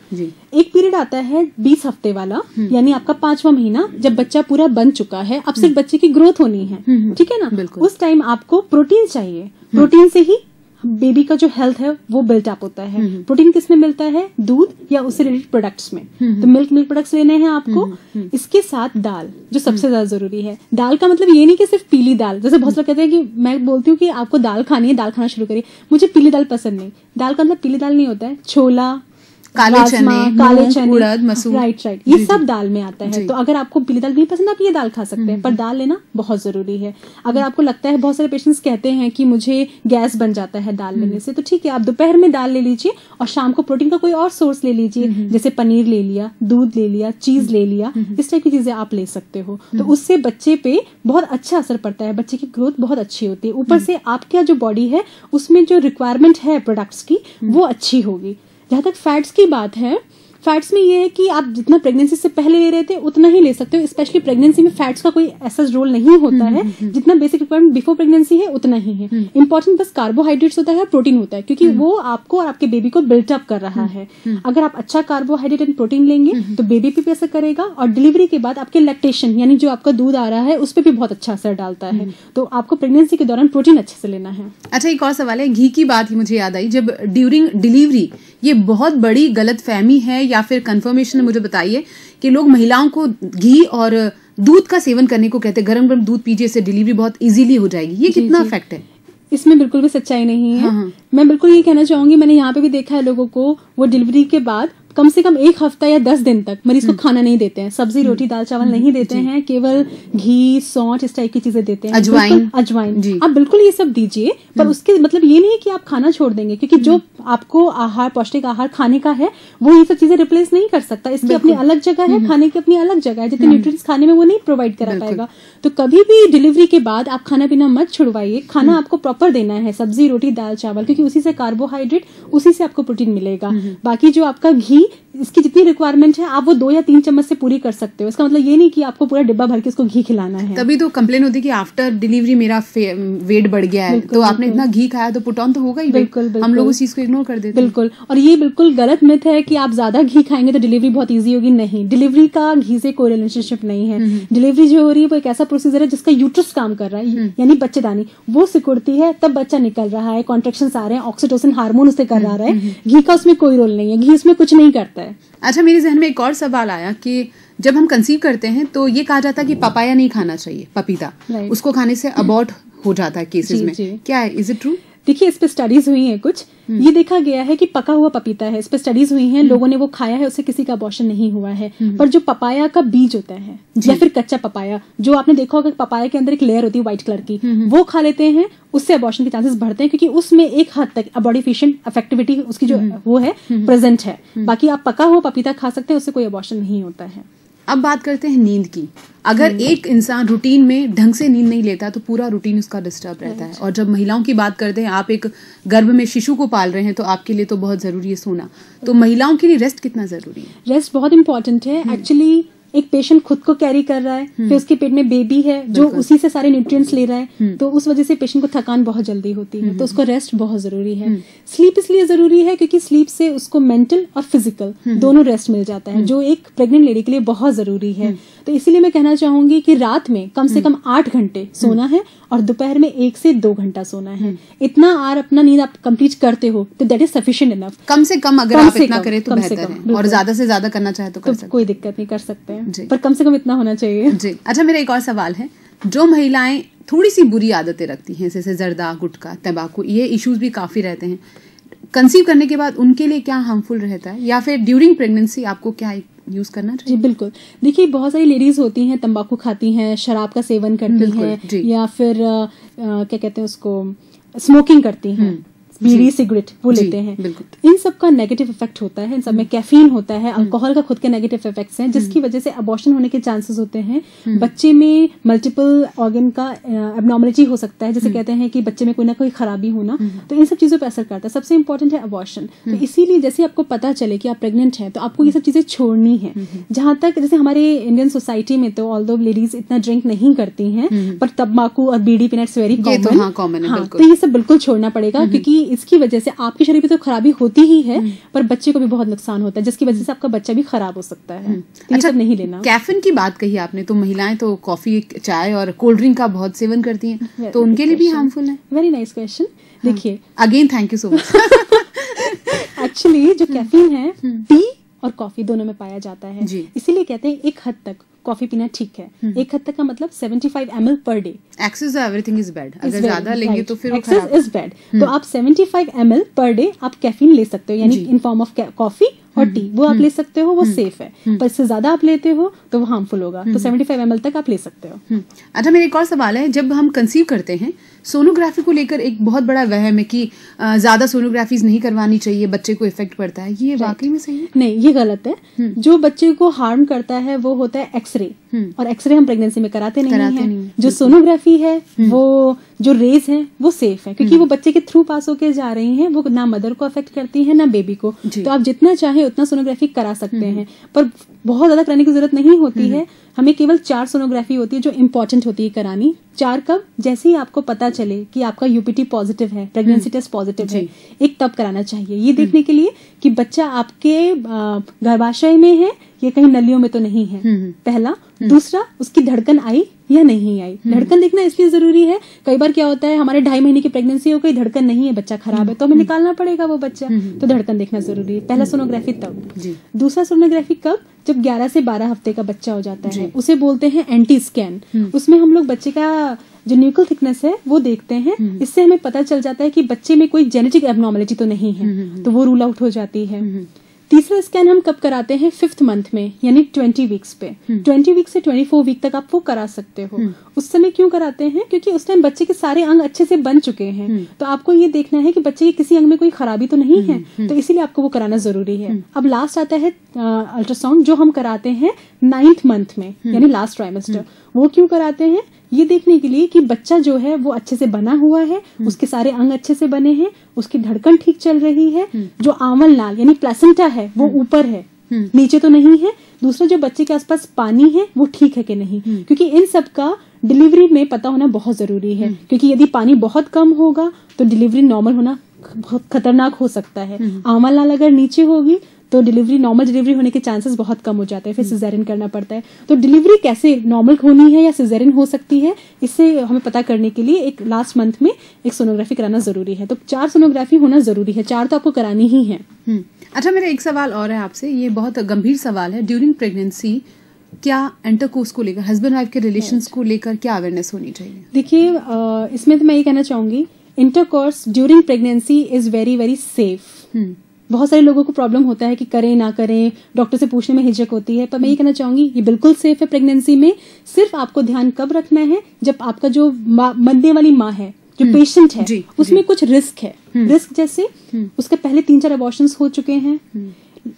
एक पीरियड आता है 20 हफ्ते वाला, यानी आपका 5वां महीना, जब बच्चा पूरा बन चुका है, अब सिर्फ बच्चे की ग्रोथ होनी है, ठीक है ना? उस टाइम आपको प्रोटीन चाहिए। प्रोटीन से ही बेबी का जो हेल्थ है वो बिल्ट अप होता है। प्रोटीन किस में मिलता है? दूध या उससे रिलेटेड प्रोडक्ट्स में। तो मिल्क प्रोडक्ट्स लेने हैं आपको। इसके साथ दाल, जो सबसे ज्यादा जरूरी है। दाल का मतलब ये नहीं कि सिर्फ पीली दाल, जैसे बहुत लोग कहते हैं कि मैं बोलती हूँ कि आपको दाल खानी है, दाल खाना शुरू करिए, मुझे पीली दाल पसंद नहीं। दाल का मतलब पीली दाल नहीं होता है, छोला, काले चने, उड़द, मसूर, राइट, ये सब दाल में आता है। तो अगर आपको पीली दाल नहीं पसंद, आप ये दाल खा सकते हैं, पर दाल लेना बहुत जरूरी है। अगर आपको लगता है, बहुत सारे पेशेंट्स कहते हैं कि मुझे गैस बन जाता है दाल लेने से, तो ठीक है, आप दोपहर में दाल ले लीजिए और शाम को प्रोटीन का कोई और सोर्स ले लीजिए, जैसे पनीर ले लिया, दूध ले लिया, चीज ले लिया, इस टाइप की चीजें आप ले सकते हो। तो उससे बच्चे पे बहुत अच्छा असर पड़ता है, बच्चे की ग्रोथ बहुत अच्छी होती है। ऊपर से आपका जो बॉडी है उसमें जो रिक्वायरमेंट है प्रोडक्ट्स की, वो अच्छी होगी। जहां तक फैट्स की बात है, फैट्स में ये है कि आप जितना प्रेगनेंसी से पहले ले रहे थे उतना ही ले सकते हो। स्पेशली प्रेगनेंसी में फैट्स का कोई ऐसा रोल नहीं होता है, जितना बेसिक रिक्वायरमेंट बिफोर प्रेगनेंसी है उतना ही है। इंपॉर्टेंट बस कार्बोहाइड्रेट्स होता है, प्रोटीन होता है, क्योंकि वो आपको और आपके बेबी को बिल्टअप कर रहा है। अगर आप अच्छा कार्बोहाइड्रेट एंड प्रोटीन लेंगे तो बेबी पे भी असर करेगा, और डिलीवरी के बाद आपके लैक्टेशन यानी जो आपका दूध आ रहा है उस पर भी बहुत अच्छा असर डालता है। तो आपको प्रेगनेंसी के दौरान प्रोटीन अच्छे से लेना है। अच्छा, एक और सवाल है, घी की बात ही मुझे याद आई। जब ड्यूरिंग डिलीवरी, ये बहुत बड़ी गलत फहमी है या फिर कंफर्मेशन है, मुझे बताइए, कि लोग महिलाओं को घी और दूध का सेवन करने को कहते हैं, गरम गरम दूध पीजिए, इससे डिलीवरी बहुत इजीली हो जाएगी। ये कितना फैक्ट है? इसमें बिल्कुल भी सच्चाई नहीं है। मैं बिल्कुल ये कहना चाहूंगी, मैंने यहाँ पे भी देखा है लोगों को, वो डिलीवरी के बाद कम से कम 1 हफ्ता या 10 दिन तक मरीज को खाना नहीं देते हैं, सब्जी रोटी दाल चावल नहीं देते हैं, केवल घी सौंठ इस टाइप की चीजें देते हैं, अजवाइन। आप बिल्कुल ये सब दीजिए, पर उसके मतलब ये नहीं है कि आप खाना छोड़ देंगे, क्योंकि जो आपको आहार, पौष्टिक आहार खाने का है वो ये सब चीजें रिप्लेस नहीं कर सकता। इसकी अपनी अलग जगह है, खाने की अपनी अलग जगह है, जितने न्यूट्रिएंट्स खाने में वो नहीं प्रोवाइड करा पाएगा। तो कभी भी डिलीवरी के बाद आप खाना पीना मत छुड़वाइए, खाना आपको प्रॉपर देना है, सब्जी रोटी दाल चावल, क्योंकि उसी से कार्बोहाइड्रेट, उसी से आपको प्रोटीन मिलेगा। बाकी जो आपका घी, इसकी जितनी रिक्वायरमेंट है आप वो 2 या 3 चम्मच से पूरी कर सकते हो। इसका मतलब ये नहीं कि आपको पूरा डिब्बा भर के इसको घी खिलाना है। तभी तो कंप्लेन होती है कि आफ्टर डिलीवरी मेरा वेट बढ़ गया है, तो आपने इतना घी खाया तो पुट ऑन तो होगा ही। बिल्कुल, हम लोग उस चीज को इग्नोर कर देते हैं। बिल्कुल, और ये बिल्कुल गलत मिथ है कि आप ज्यादा घी खाएंगे तो डिलीवरी बहुत ईजी होगी। नहीं, डिलीवरी का घी से कोई रिलेशनशिप नहीं है। डिलीवरी जो हो रही है वो एक ऐसा प्रोसीजर है जिसका यूट्रस काम कर रहा है, यानी बच्चेदानी वो सिकुड़ती है, तब बच्चा निकल रहा है, कॉन्ट्रैक्शंस आ रहे हैं, ऑक्सीटोसिन हार्मोन उससे कर रहा है। घी का उसमें कोई रोल नहीं है, घी उसमें कुछ नहीं करता है। अच्छा, मेरे जहन में एक और सवाल आया कि जब हम कंसीव करते हैं तो ये कहा जाता है कि पपाया नहीं खाना चाहिए, पपीता, उसको खाने से अबॉर्ट हो जाता है केसेस में, क्या है, इज इट ट्रू? देखिए, इस पे स्टडीज हुई हैं कुछ। ये देखा गया है कि पका हुआ पपीता है, इस पे स्टडीज हुई हैं, लोगों ने वो खाया है, उससे किसी का अबॉर्शन नहीं हुआ है। पर जो पपाया का बीज होता है या फिर कच्चा पपाया, जो आपने देखा होगा पपाया के अंदर एक लेयर होती है व्हाइट कलर की, वो खा लेते हैं, उससे अबॉर्शन के चांसेस बढ़ते हैं, क्योंकि उसमें एक हद तक अबॉर्टिफिशिएंट अफेक्टिविटी उसकी जो वो है प्रेजेंट है। बाकी आप पका हुआ पपीता खा सकते हैं, उससे कोई अबॉर्शन नहीं होता है। अब बात करते हैं नींद की। अगर एक इंसान रूटीन में ढंग से नींद नहीं लेता तो पूरा रूटीन उसका डिस्टर्ब रहता है। और जब महिलाओं की बात करते हैं, आप एक गर्भ में शिशु को पाल रहे हैं, तो आपके लिए तो बहुत जरूरी है सोना। तो महिलाओं के लिए रेस्ट कितना जरूरी है? रेस्ट बहुत इंपॉर्टेंट है। एक्चुअली एक पेशेंट खुद को कैरी कर रहा है, फिर उसके पेट में बेबी है जो उसी से सारे न्यूट्रिएंट्स ले रहा है, तो उस वजह से पेशेंट को थकान बहुत जल्दी होती है, तो उसको रेस्ट बहुत जरूरी है। स्लीप इसलिए जरूरी है क्योंकि स्लीप से उसको मेंटल और फिजिकल दोनों रेस्ट मिल जाता है, जो एक प्रेग्नेंट लेडी के लिए बहुत जरूरी है। तो इसीलिए मैं कहना चाहूंगी कि रात में कम से कम 8 घंटे सोना है और दोपहर में 1 से 2 घंटा सोना है। इतना आर अपना नींद आप कंप्लीट करते हो तो दैट इज सफिशिएंट इनफ। कम से कम अगर आप इतना करें तो बेहतर है, और ज्यादा से ज्यादा करना चाहे तो कर सकते हैं, कोई दिक्कत नहीं, कर सकते हैं, पर कम से कम इतना होना चाहिए जी। अच्छा, मेरा एक और सवाल है, जो महिलाएं थोड़ी सी बुरी आदतें रखती हैं, जैसे जर्दा, गुटखा, तंबाकू, ये इश्यूज भी काफी रहते हैं, कंसीव करने के बाद उनके लिए क्या हार्मफुल रहता है, या फिर ड्यूरिंग प्रेगनेंसी आपको क्या यूज करना चाहिए? जी बिल्कुल, देखिए बहुत सारी लेडीज होती हैं तंबाकू खाती हैं, शराब का सेवन करती हैं, या फिर क्या कहते हैं उसको, स्मोकिंग करती हैं, बीड़ी सिगरेट वो लेते हैं। इन सब का नेगेटिव इफेक्ट होता है, इन सब में कैफीन होता है, अल्कोहल का खुद के नेगेटिव इफेक्ट्स हैं, जिसकी वजह से अबॉर्शन होने के चांसेस होते हैं। बच्चे में मल्टीपल ऑर्गन का एब्नॉर्मलिटी हो सकता है, जैसे कहते हैं कि बच्चे में कोई ना कोई खराबी होना, तो इन सब चीजों पर असर करता है। सबसे इंपॉर्टेंट है अबॉर्शन। तो इसीलिए जैसे आपको पता चले कि आप प्रेग्नेंट हैं तो आपको ये सब चीजें छोड़नी है। जहां तक जैसे हमारे इंडियन सोसाइटी में तो ऑल्दो लेडीज इतना ड्रिंक नहीं करती हैं, पर तंबाकू और बीड़ी पीना इट्स वेरी कॉमन है। तो ये सब बिल्कुल छोड़ना पड़ेगा, क्योंकि इसकी वजह से आपके शरीर पे तो खराबी होती ही है, पर बच्चे को भी बहुत नुकसान होता है, जिसकी वजह से आपका बच्चा भी खराब हो सकता है। तो ये सब नहीं लेना। कैफीन की बात कही आपने, तो महिलाएं तो कॉफी, चाय और कोल्ड ड्रिंक का बहुत सेवन करती हैं, तो उनके लिए भी हार्मफुल है? Very nice question. देखिए, again thank you so much. Actually जो कैफीन है टी और कॉफी दोनों में पाया जाता है, इसीलिए कहते हैं एक हद तक कॉफी पीना ठीक है। एक हद तक का मतलब 75 ml per day. Excess everything is bad, अगर ज्यादा लेंगे तो फिर एक्सेस इज बैड। तो आप 75 ml पर डे आप कैफीन ले सकते हो, यानी इन फॉर्म ऑफ कॉफी और टी, वो आप ले सकते हो, वो सेफ है। पर इससे ज्यादा आप लेते हो तो वो हार्मफुल होगा, तो 75 ml तक आप ले सकते हो। अच्छा, मेरा एक और सवाल है, जब हम कंसीव करते हैं, सोनोग्राफी को लेकर एक बहुत बड़ा वहम है कि ज्यादा सोनोग्राफीज नहीं करवानी चाहिए, बच्चे को इफेक्ट पड़ता है, ये वाकई में सही है? नहीं, ये गलत है। जो बच्चे को हार्म करता है वो होता है एक्सरे, और एक्सरे हम प्रेगनेंसी में कराते नहीं है। जो सोनोग्राफी है वो जो रेज है वो सेफ है, क्योंकि वो बच्चे के थ्रू पास होके जा रही हैं, वो ना मदर को अफेक्ट करती है ना बेबी को। तो आप जितना चाहे उतना सोनोग्राफी करा सकते हैं, पर बहुत ज्यादा कराने की जरूरत नहीं होती है। हमें केवल 4 सोनोग्राफी होती है जो इम्पोर्टेंट होती है करानी। 4 कब? जैसे ही आपको पता चले कि आपका यूपीटी पॉजिटिव है, प्रेगनेंसी टेस्ट पॉजिटिव है, एक तब कराना चाहिए, ये देखने के लिए कि बच्चा आपके गर्भाशय में है या कहीं नलियों में तो नहीं है, पहला। दूसरा, उसकी धड़कन आई या नहीं आई। धड़कन देखना इसलिए जरूरी है, कई बार क्या होता है हमारे 2.5 महीने की प्रेगनेंसी हो गई, धड़कन नहीं है, बच्चा खराब है, तो हमें निकालना पड़ेगा वो बच्चा, तो धड़कन देखना जरूरी है। पहला सोनोग्राफी तब। दूसरा सोनोग्राफी कब? जब 11 से 12 हफ्ते का बच्चा हो जाता है, उसे बोलते हैं एंटी स्कैन। उसमें हम लोग बच्चे का जो न्यूक्लियर थिकनेस है वो देखते हैं, इससे हमें पता चल जाता है कि बच्चे में कोई जेनेटिक एब्नॉर्मलिटी तो नहीं है, तो वो रूल आउट हो जाती है। तीसरा स्कैन हम कब कराते हैं? 5th मंथ में, यानी 20 वीक्स पे। 20 वीक से 24 वीक तक आप वो करा सकते हो। उस समय क्यों कराते हैं? क्योंकि उस टाइम बच्चे के सारे अंग अच्छे से बन चुके हैं, तो आपको ये देखना है कि बच्चे के किसी अंग में कोई खराबी तो नहीं है, तो इसीलिए आपको वो कराना जरूरी है। अब लास्ट आता है अल्ट्रासाउंड, जो हम कराते हैं 9th मंथ में, यानी लास्ट ट्राइमेस्टर। वो क्यों कराते हैं? ये देखने के लिए कि बच्चा जो है वो अच्छे से बना हुआ है, उसके सारे अंग अच्छे से बने हैं, उसकी धड़कन ठीक चल रही है, जो आंवल नाल यानी प्लेसेंटा है वो ऊपर है, नीचे तो नहीं है, दूसरा जो बच्चे के आसपास पानी है वो ठीक है कि नहीं, क्योंकि इन सब का डिलीवरी में पता होना बहुत जरूरी है। क्योंकि यदि पानी बहुत कम होगा तो डिलीवरी नॉर्मल होना बहुत खतरनाक हो सकता है। आमल नाल अगर नीचे होगी तो नॉर्मल डिलीवरी होने के चांसेस बहुत कम हो जाते हैं, फिर सिजेरियन करना पड़ता है। तो डिलीवरी कैसे नॉर्मल होनी है या सिजेरियन हो सकती है, इससे हमें पता करने के लिए एक लास्ट मंथ में एक सोनोग्राफी कराना जरूरी है। तो 4 सोनोग्राफी होना जरूरी है, 4 तो आपको करानी ही है। अच्छा, मेरा एक सवाल और है आपसे, ये बहुत गंभीर सवाल है। ड्यूरिंग प्रेगनेंसी क्या इंटरकोर्स को लेकर, हस्बैंड वाइफ के रिलेशंस को लेकर क्या अवेयरनेस होनी चाहिए? देखिए, इसमें तो मैं ये कहना चाहूंगी, intercourse during pregnancy is very very safe. बहुत सारे लोगों को प्रॉब्लम होता है कि करें ना करें, डॉक्टर से पूछने में हिचक होती है, पर मैं ये कहना चाहूंगी ये बिल्कुल सेफ है प्रेगनेंसी में। सिर्फ आपको ध्यान कब रखना है, जब आपका जो बनने वाली माँ है, जो पेशेंट है, उसमें कुछ रिस्क है। रिस्क जैसे उसके पहले 3-4 अबॉर्शंस हो चुके हैं,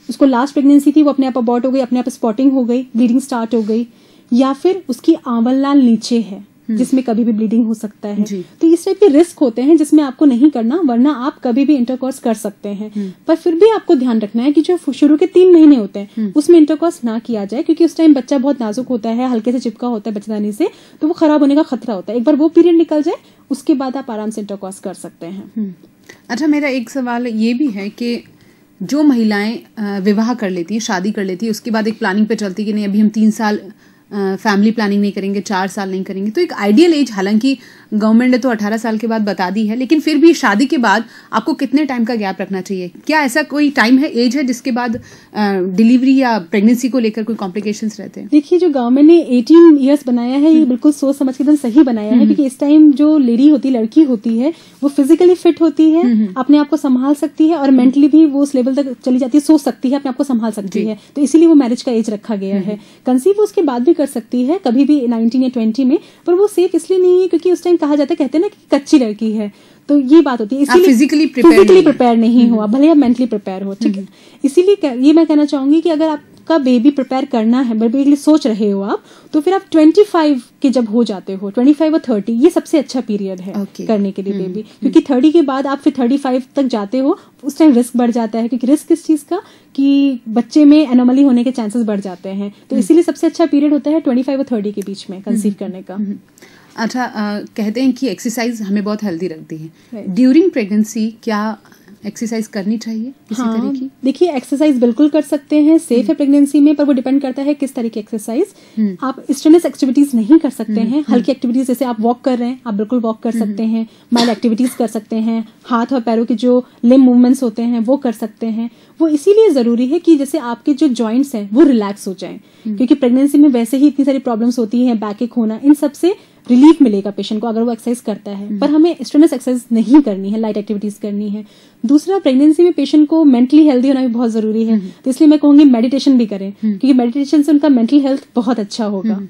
उसको लास्ट प्रेगनेंसी थी वो अपने आप अबॉर्ट हो गई, अपने आप स्पॉटिंग हो गई, ब्लीडिंग स्टार्ट हो गई, या फिर उसकी आंवल नाल नीचे है जिसमें कभी भी ब्लीडिंग हो सकता है। तो इस टाइप के रिस्क होते हैं जिसमें आपको नहीं करना, वरना आप कभी भी इंटरकोर्स कर सकते हैं। पर फिर भी आपको ध्यान रखना है कि जो शुरू के 3 महीने होते हैं उसमें इंटरकोर्स ना किया जाए, क्योंकि उस टाइम बच्चा बहुत नाजुक होता है, हल्के से चिपका होता है बच्चेदानी से, तो वो खराब होने का खतरा होता है। एक बार वो पीरियड निकल जाए उसके बाद आप आराम से इंटरकोर्स कर सकते हैं। अच्छा, मेरा एक सवाल ये भी है कि जो महिलाएं विवाह कर लेती हैं, शादी कर लेती है, उसके बाद एक प्लानिंग पे चलती है कि नहीं अभी हम 3 साल फैमिली प्लानिंग नहीं करेंगे, 4 साल नहीं करेंगे, तो एक आइडियल एज, हालांकि गवर्नमेंट ने तो 18 साल के बाद बता दी है, लेकिन फिर भी शादी के बाद आपको कितने टाइम का गैप रखना चाहिए? क्या ऐसा कोई टाइम है, एज है जिसके बाद डिलीवरी या प्रेगनेंसी को लेकर कोई कॉम्प्लिकेशंस रहते हैं? देखिए, जो गवर्नमेंट ने 18 ईयर्स बनाया है ये बिल्कुल सोच समझ के एकदम सही बनाया है, क्योंकि इस टाइम जो लेडी होती, लड़की होती है, वो फिजिकली फिट होती है, अपने आप को संभाल सकती है, और मेंटली भी वो उस लेवल तक चली जाती है, सोच सकती है, अपने आप को संभाल सकती है। तो इसीलिए वो मैरिज का एज रखा गया है। कंसीव वो उसके बाद भी कर सकती है, कभी भी 19 या 20 में, पर वो सेफ इसलिए नहीं है क्योंकि उस टाइम कहा जाता है, कहते हैं ना कि कच्ची लड़की है, तो ये बात होती है। इसीलिए फिजिकली प्रिपेयर नहीं हुआ, भले आप मेंटली प्रिपेयर हो, ठीक है। इसीलिए ये मैं कहना चाहूंगी कि अगर आपका बेबी प्रिपेयर करना है, बेबी के लिए सोच रहे हो आप, तो फिर आप 25 के जब हो जाते हो, 25 और 30, ये सबसे अच्छा पीरियड है करने के लिए बेबी, क्योंकि 30 के बाद आप फिर 35 तक जाते हो, उस टाइम रिस्क बढ़ जाता है। क्योंकि रिस्क किस चीज का, कि बच्चे में एनोमली होने के चांसेस बढ़ जाते हैं। तो इसीलिए सबसे अच्छा पीरियड होता है 25 और 30 के बीच में कंसीव करने का। अच्छा, कहते हैं कि एक्सरसाइज हमें बहुत हेल्दी रखती है। ड्यूरिंग प्रेगनेंसी क्या एक्सरसाइज करनी चाहिए किसी तरह की? देखिए, एक्सरसाइज बिल्कुल कर सकते हैं, सेफ है प्रेगनेंसी में, पर वो डिपेंड करता है किस तरह की एक्सरसाइज। आप स्ट्रेनस एक्टिविटीज नहीं कर सकते हैं, हल्की एक्टिविटीज जैसे आप वॉक कर रहे हैं, आप बिल्कुल वॉक कर सकते हैं, माइल्ड एक्टिविटीज कर सकते हैं, हाथ और पैरों के जो लिम्ब मूवमेंट्स होते हैं वो कर सकते हैं। वो इसीलिए जरूरी है कि जैसे आपके जो जॉइंट्स हैं वो रिलैक्स हो जाएं, क्योंकि प्रेगनेंसी में वैसे ही इतनी सारी प्रॉब्लम्स होती हैं, बैक एक होना, इन सब से रिलीफ मिलेगा पेशेंट को अगर वो एक्सरसाइज करता है। पर हमें स्ट्रेनस एक्सरसाइज नहीं करनी है, लाइट एक्टिविटीज करनी है। दूसरा, प्रेगनेंसी में पेशेंट को मेंटली हेल्दी होना भी बहुत जरूरी है, तो इसलिए मैं कहूंगी मेडिटेशन भी करें, क्योंकि मेडिटेशन से उनका मेंटल हेल्थ बहुत अच्छा होगा।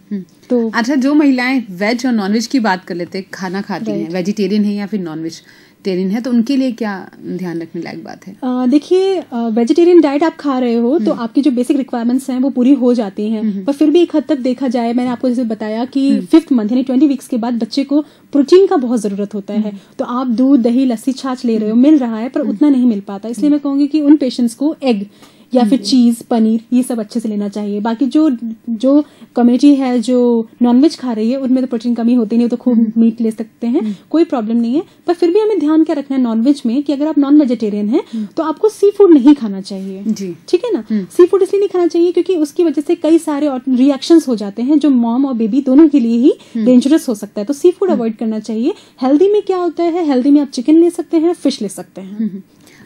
तो अच्छा, जो महिलाएं वेज और नॉनवेज की बात कर लेते हैं, खाना खाती हैं, वेजिटेरियन है या फिर नॉन वेजिटेरियन है, तो उनके लिए क्या ध्यान रखने लायक बात है? देखिए, वेजिटेरियन डाइट आप खा रहे हो तो आपकी जो बेसिक रिक्वायरमेंट्स हैं वो पूरी हो जाती हैं, पर फिर भी एक हद तक देखा जाए, मैंने आपको जैसे बताया कि 5th मंथ यानी 20 वीक्स के बाद बच्चे को प्रोटीन का बहुत जरूरत होता है। तो आप दूध, दही, लस्सी, छाछ ले रहे हो, मिल रहा है, पर उतना नहीं मिल पाता। इसलिए मैं कहूंगी कि उन पेशेंट्स को एग या फिर चीज, पनीर, ये सब अच्छे से लेना चाहिए। बाकी जो कम्युनिटी है जो नॉनवेज खा रही है उनमें तो प्रोटीन कमी होती नहीं, तो खूब मीट ले सकते हैं, कोई प्रॉब्लम नहीं है। पर फिर भी हमें ध्यान क्या रखना है नॉनवेज में, कि अगर आप नॉन वेजिटेरियन हैं तो आपको सी फूड नहीं खाना चाहिए, ठीक है ना। सी फूड इसलिए नहीं खाना चाहिए क्योंकि उसकी वजह से कई सारे रिएक्शंस हो जाते हैं जो मॉम और बेबी दोनों के लिए ही डेंजरस हो सकता है। तो सी फूड अवॉइड करना चाहिए। हेल्दी में क्या होता है, हेल्दी में आप चिकन ले सकते हैं, फिश ले सकते हैं।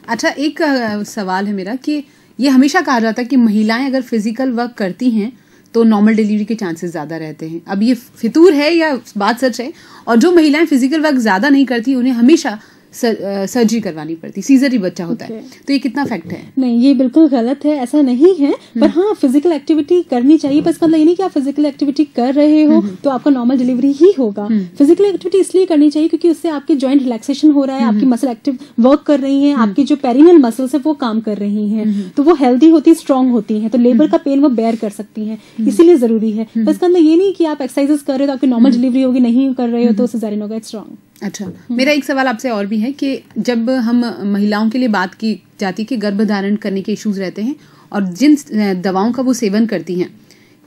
अच्छा, एक सवाल है मेरा कि ये हमेशा कहा जाता है कि महिलाएं अगर फिजिकल वर्क करती हैं तो नॉर्मल डिलीवरी के चांसेस ज्यादा रहते हैं। अब ये फितूर है या बात सच है? और जो महिलाएं फिजिकल वर्क ज्यादा नहीं करती उन्हें हमेशा सर्जरी करवानी पड़ती, सीजर ही बच्चा होता है, तो ये कितना फैक्ट है? नहीं, ये बिल्कुल गलत है, ऐसा नहीं है। पर हाँ, फिजिकल एक्टिविटी करनी चाहिए, बस मतलब ये नहीं कि आप फिजिकल एक्टिविटी कर रहे हो तो आपका नॉर्मल डिलीवरी ही होगा। फिजिकल एक्टिविटी इसलिए करनी चाहिए क्योंकि उससे आपके जॉइंट रिलैक्सेशन हो रहा है, आपकी मसल एक्टिव वर्क कर रही है, आपकी जो पेरिनियल मसल्स है वो काम कर रही हैं, तो वो हेल्दी होती, स्ट्रांग होती हैं, तो लेबर का पेन वो बेयर कर सकती हैं, इसीलिए जरूरी है। बस मतलब ये नहीं कि आप एक्सरसाइजेस कर रहे हो तो आपकी नॉर्मल डिलीवरी होगी, नहीं कर रहे हो तो सिजेरियन होगा, इट्स रॉन्ग। अच्छा, मेरा एक सवाल आपसे और भी है कि जब हम महिलाओं के लिए बात की जाती है कि गर्भधारण करने के इश्यूज रहते हैं और जिन दवाओं का वो सेवन करती हैं,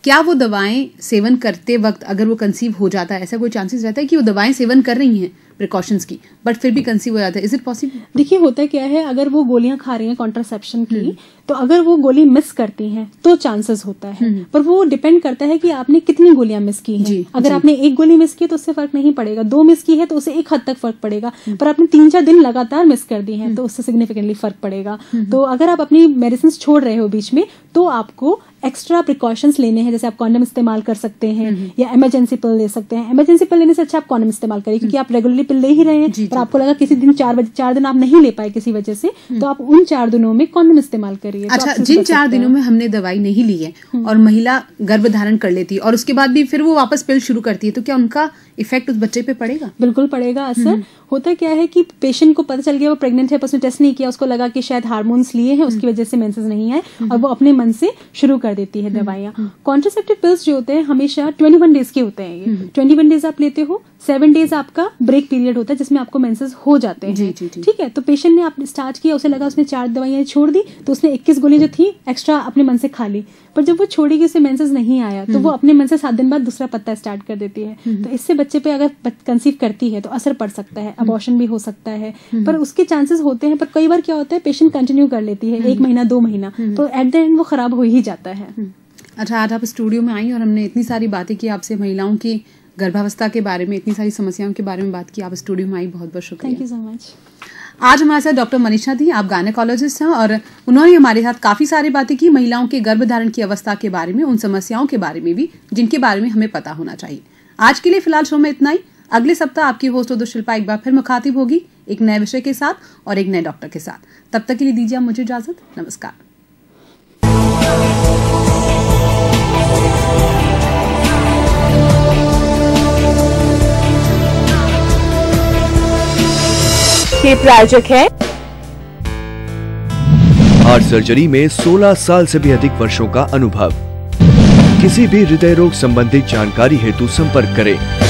क्या वो दवाएं सेवन करते वक्त अगर वो कंसीव हो जाता है, ऐसा कोई चांसेस रहता है कि वो दवाएं सेवन कर रही हैं प्रिकॉशंस की बट फिर भी कंसीव हो जाता है? Is it possible? देखिए होता क्या है, अगर वो गोलियां खा रही हैं कॉन्ट्रासेप्शन की, तो अगर वो गोली मिस करती हैं तो चांसेस होता है, पर वो डिपेंड करता है कि आपने कितनी गोलियां मिस की हैं। अगर आपने एक गोली मिस की तो उससे फर्क नहीं पड़ेगा, 2 मिस की है तो उससे एक हद तक फर्क पड़ेगा, पर आपने 3-4 दिन लगातार मिस कर दी है तो उससे सिग्निफिकेंटली फर्क पड़ेगा। तो अगर आप अपनी मेडिसिन छोड़ रहे हो बीच में तो आपको एक्स्ट्रा प्रिकॉशंस लेने हैं, जैसे आप कॉन्डम इस्तेमाल कर सकते हैं या इमरजेंसी पिल ले सकते हैं। इमरजेंसी पिल लेने से अच्छा आप कॉन्डम इस्तेमाल करिए, क्योंकि आप रेगुलरली पिल ले ही रहे हैं, पर आपको लगा किसी दिन 4 दिन आप नहीं ले पाए किसी वजह से, तो आप उन 4 दिनों में कॉन्डम इस्तेमाल करिए। अच्छा, जिन 4 दिनों में हमने दवाई नहीं ली है और महिला गर्भ धारण कर लेती है और उसके बाद भी फिर वो वापस पिल शुरू करती है, तो क्या उनका इफेक्ट उस बच्चे पे पड़ेगा? बिल्कुल पड़ेगा असर। होता क्या है कि पेशेंट को पता चल गया वो प्रेग्नेंट है, पर उसने टेस्ट नहीं किया, उसको लगा कि शायद हार्मोन्स लिए हैं उसकी वजह से मेंसेस नहीं है, और वो अपने मन से शुरू कर देती है दवाइयाँ। कॉन्ट्रासेप्टिव पिल्स जो होते हैं हमेशा 21 डेज के होते हैं। ये 21 डेज आप लेते हो, 7 डेज आपका ब्रेक पीरियड होता है जिसमें आपको मेंसेस हो जाते हैं। ठीक है, तो पेशेंट ने आपने स्टार्ट किया, उसे लगा उसने 4 दवाइयां छोड़ दी, तो उसने 21 गोली जो थी एक्स्ट्रा अपने मन से खा ली, पर जब वो छोड़ेगी उसे मेंसेस नहीं आया तो वो अपने मन से 7 दिन बाद दूसरा पत्ता स्टार्ट कर देती है। तो इससे बच्चे पे अगर कंसीव करती है तो असर पड़ सकता है, अबॉर्शन भी हो सकता है, पर उसके चांसेस होते हैं। पर कई बार क्या होता है, पेशेंट कंटिन्यू कर लेती है 1 महीना 2 महीना, तो एट द एंड वो खराब हो ही जाता है। अच्छा, आज आप स्टूडियो में आई और हमने इतनी सारी बातें की आपसे, महिलाओं की गर्भावस्था के बारे में, इतनी सारी समस्याओं के बारे में बात की। आप स्टूडियो में आई, बहुत बहुत शुक्रिया। Thank you so much. आज हमारे साथ डॉक्टर मनीषा थी, आप गायनेकोलॉजिस्ट हैं और उन्होंने हमारे साथ काफी सारी बातें की महिलाओं के गर्भधारण की अवस्था के बारे में, उन समस्याओं के बारे में भी जिनके बारे में हमें पता होना चाहिए। आज के लिए फिलहाल शो में इतना ही। अगले सप्ताह आपकी होस्ट उदो शिल्पा एक बार फिर मुखातिब होगी एक नए विषय के साथ और एक नए डॉक्टर के साथ। तब तक के लिए दीजिए मुझे इजाजत। नमस्कार। के प्रायोजक है हार्ट सर्जरी में 16 साल से भी अधिक वर्षों का अनुभव। किसी भी हृदय रोग संबंधित जानकारी हेतु संपर्क करें